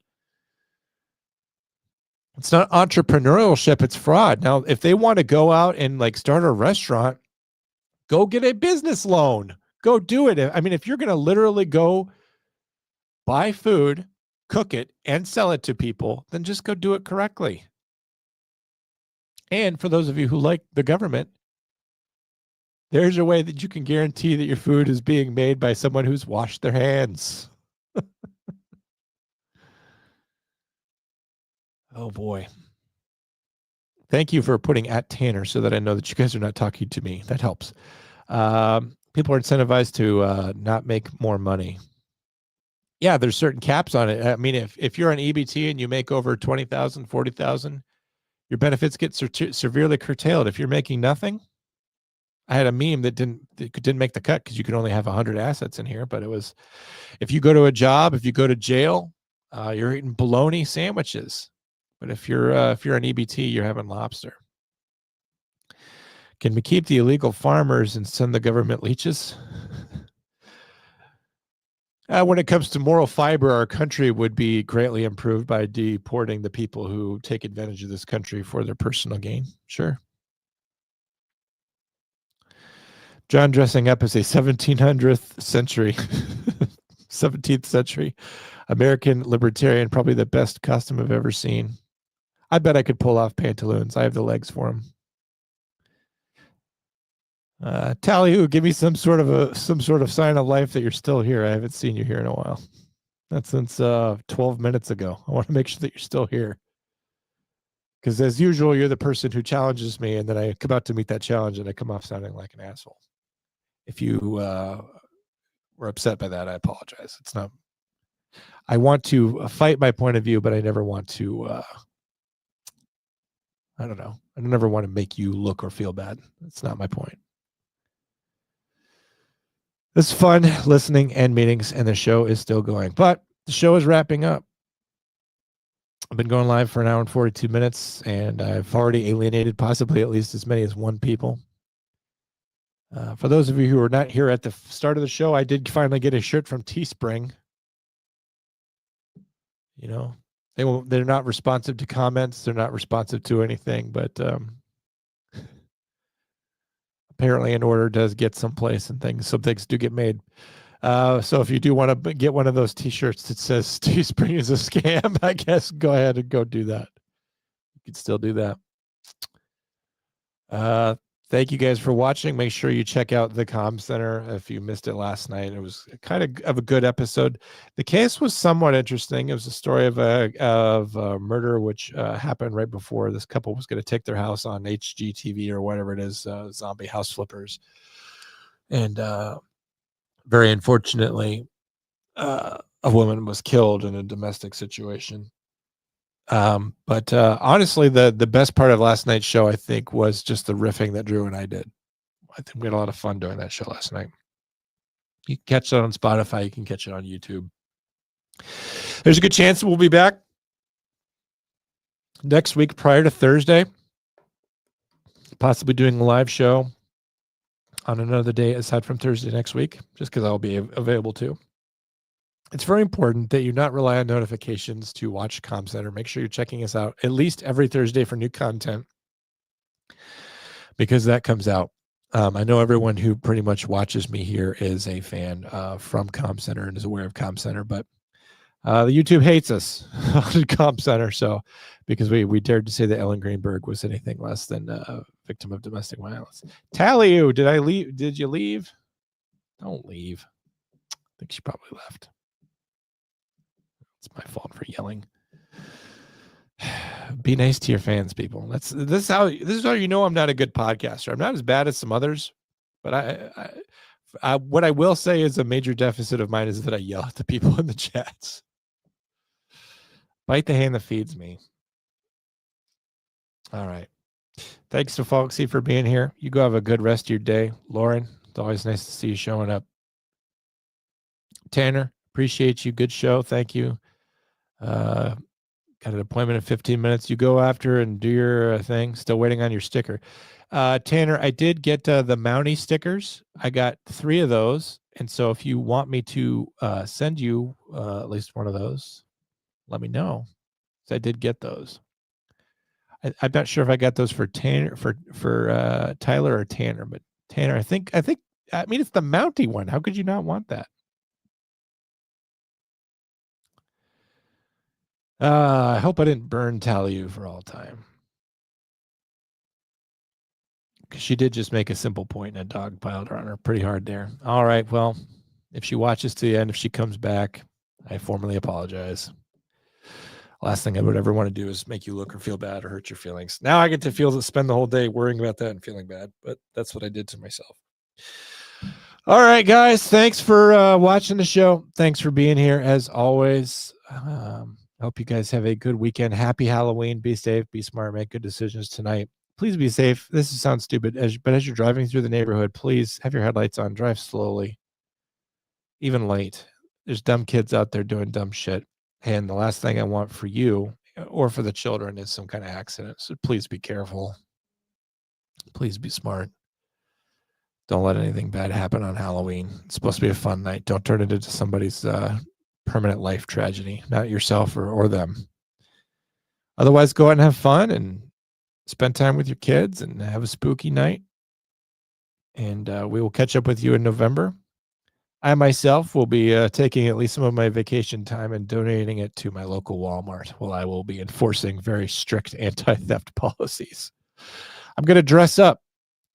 [SPEAKER 1] It's not entrepreneurship, it's fraud. Now, if they want to go out and like start a restaurant, go get a business loan. Go do it. I mean, if you're going to literally go buy food, cook it, and sell it to people, then just go do it correctly. And for those of you who like the government, there's a way that you can guarantee that your food is being made by someone who's washed their hands. Oh, boy. Thank you for putting at Tanner so that I know that you guys are not talking to me. That helps. People are incentivized to not make more money. Yeah, there's certain caps on it. I mean, if you're on EBT and you make over 20,000, 40,000, your benefits get severely curtailed. If you're making nothing, I had a meme that didn't make the cut because you could only have 100 assets in here. But it was, if you go to a job, if you go to jail, you're eating bologna sandwiches. But if you're on EBT, you're having lobster. Can we keep the illegal farmers and send the government leeches? When it comes to moral fiber, our country would be greatly improved by deporting the people who take advantage of this country for their personal gain. Sure. John dressing up as a 1700th century, 17th century American libertarian, probably the best costume I've ever seen. I bet I could pull off pantaloons. I have the legs for them. Tally, give me some sort of sign of life that you're still here. I haven't seen you here in a while. That's since 12 minutes ago. I want to make sure that you're still here. Because as usual, you're the person who challenges me, and then I come out to meet that challenge, and I come off sounding like an asshole. If you were upset by that, I apologize. It's not. I want to fight my point of view, but I never want to. I don't know. I never want to make you look or feel bad. That's not my point. It's fun listening and meetings, and the show is still going. But the show is wrapping up. I've been going live for an hour and 42 minutes, and I've already alienated possibly at least as many as one people. For those of you who were not here at the start of the show, I did finally get a shirt from Teespring. You know, they're not responsive to comments. They're not responsive to anything, but apparently an order does get someplace and things. Some things do get made. So if you do want to get one of those T-shirts that says Teespring is a scam, I guess go ahead and go do that. You can still do that. Thank you guys for watching. Make sure you check out the Comm Center if you missed it last night. It was kind of a good episode. The case was somewhat interesting. It was a story of a murder which happened right before this couple was going to take their house on HGTV or whatever it is, zombie house flippers. And very unfortunately, a woman was killed in a domestic situation. But honestly, the best part of last night's show, I think, was just the riffing that Drew and I did. I think we had a lot of fun doing that show last night. You can catch it on Spotify. You can catch it on YouTube. There's a good chance we'll be back next week prior to Thursday, possibly doing a live show on another day aside from Thursday next week, just because I'll be available too. It's very important that you not rely on notifications to watch Comm Center. Make sure you're checking us out at least every Thursday for new content, because that comes out. I know everyone who pretty much watches me here is a fan from Comm Center and is aware of Comm Center, but the YouTube hates us on Comm Center. So because we dared to say that Ellen Greenberg was anything less than a victim of domestic violence. Tally, did I leave? Did you leave? Don't leave. I think she probably left. It's my fault for yelling. Be nice to your fans, people. This is how you know I'm not a good podcaster. I'm not as bad as some others, but I what I will say is a major deficit of mine is that I yell at the people in the chats. Bite the hand that feeds me. All right. Thanks to Foxy for being here. You go have a good rest of your day. Lauren, It's always nice to see you showing up. Tanner, appreciate you. Good show. Thank you. Got an appointment in 15 minutes. You go after and do your thing. Still waiting on your sticker. Tanner, I did get the Mountie stickers. I got 3 of those. And so if you want me to send you at least one of those, let me know. I did get those. I'm not sure if I got those for Tanner, for Tyler or Tanner, but Tanner, I mean, it's the Mountie one. How could you not want that? I hope I didn't burn Talia for all time. Because she did just make a simple point and a dog piled on her pretty hard there. All right. Well, if she watches to the end, if she comes back, I formally apologize. Last thing I would ever want to do is make you look or feel bad or hurt your feelings. Now I get to spend the whole day worrying about that and feeling bad, but that's what I did to myself. All right, guys. Thanks for watching the show. Thanks for being here as always. Hope you guys have a good weekend. Happy Halloween. Be safe, be smart, make good decisions tonight. Please be safe. This sounds stupid, but as you're driving through the neighborhood, please have your headlights on. Drive slowly, even late. There's dumb kids out there doing dumb shit. And the last thing I want for you or for the children is some kind of accident. So please be careful. Please be smart. Don't let anything bad happen on Halloween. It's supposed to be a fun night. Don't turn it into somebody's permanent life tragedy, not yourself or them. Otherwise, go out and have fun and spend time with your kids and have a spooky night. And we will catch up with you in November. I myself will be taking at least some of my vacation time and donating it to my local Walmart, while I will be enforcing very strict anti-theft policies. I'm going to dress up.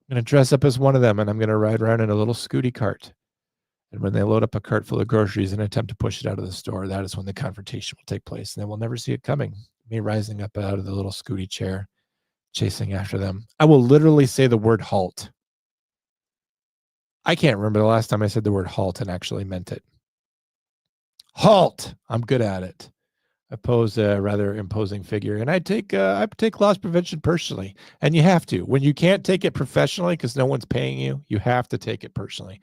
[SPEAKER 1] I'm going to dress up as one of them, and I'm going to ride around in a little scooty cart. And when they load up a cart full of groceries and attempt to push it out of the store, that is when the confrontation will take place. And they will never see it coming. Me rising up out of the little scooty chair, chasing after them. I will literally say the word halt. I can't remember the last time I said the word halt and actually meant it. Halt! I'm good at it. I pose a rather imposing figure, and I take loss prevention personally. And you have to. When you can't take it professionally because no one's paying you, you have to take it personally.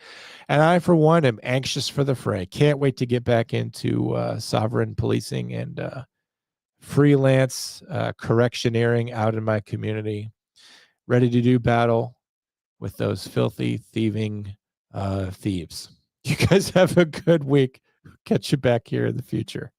[SPEAKER 1] And I, for one, am anxious for the fray. Can't wait to get back into sovereign policing and freelance correctioneering out in my community. Ready to do battle with those filthy, thieving thieves. You guys have a good week. Catch you back here in the future.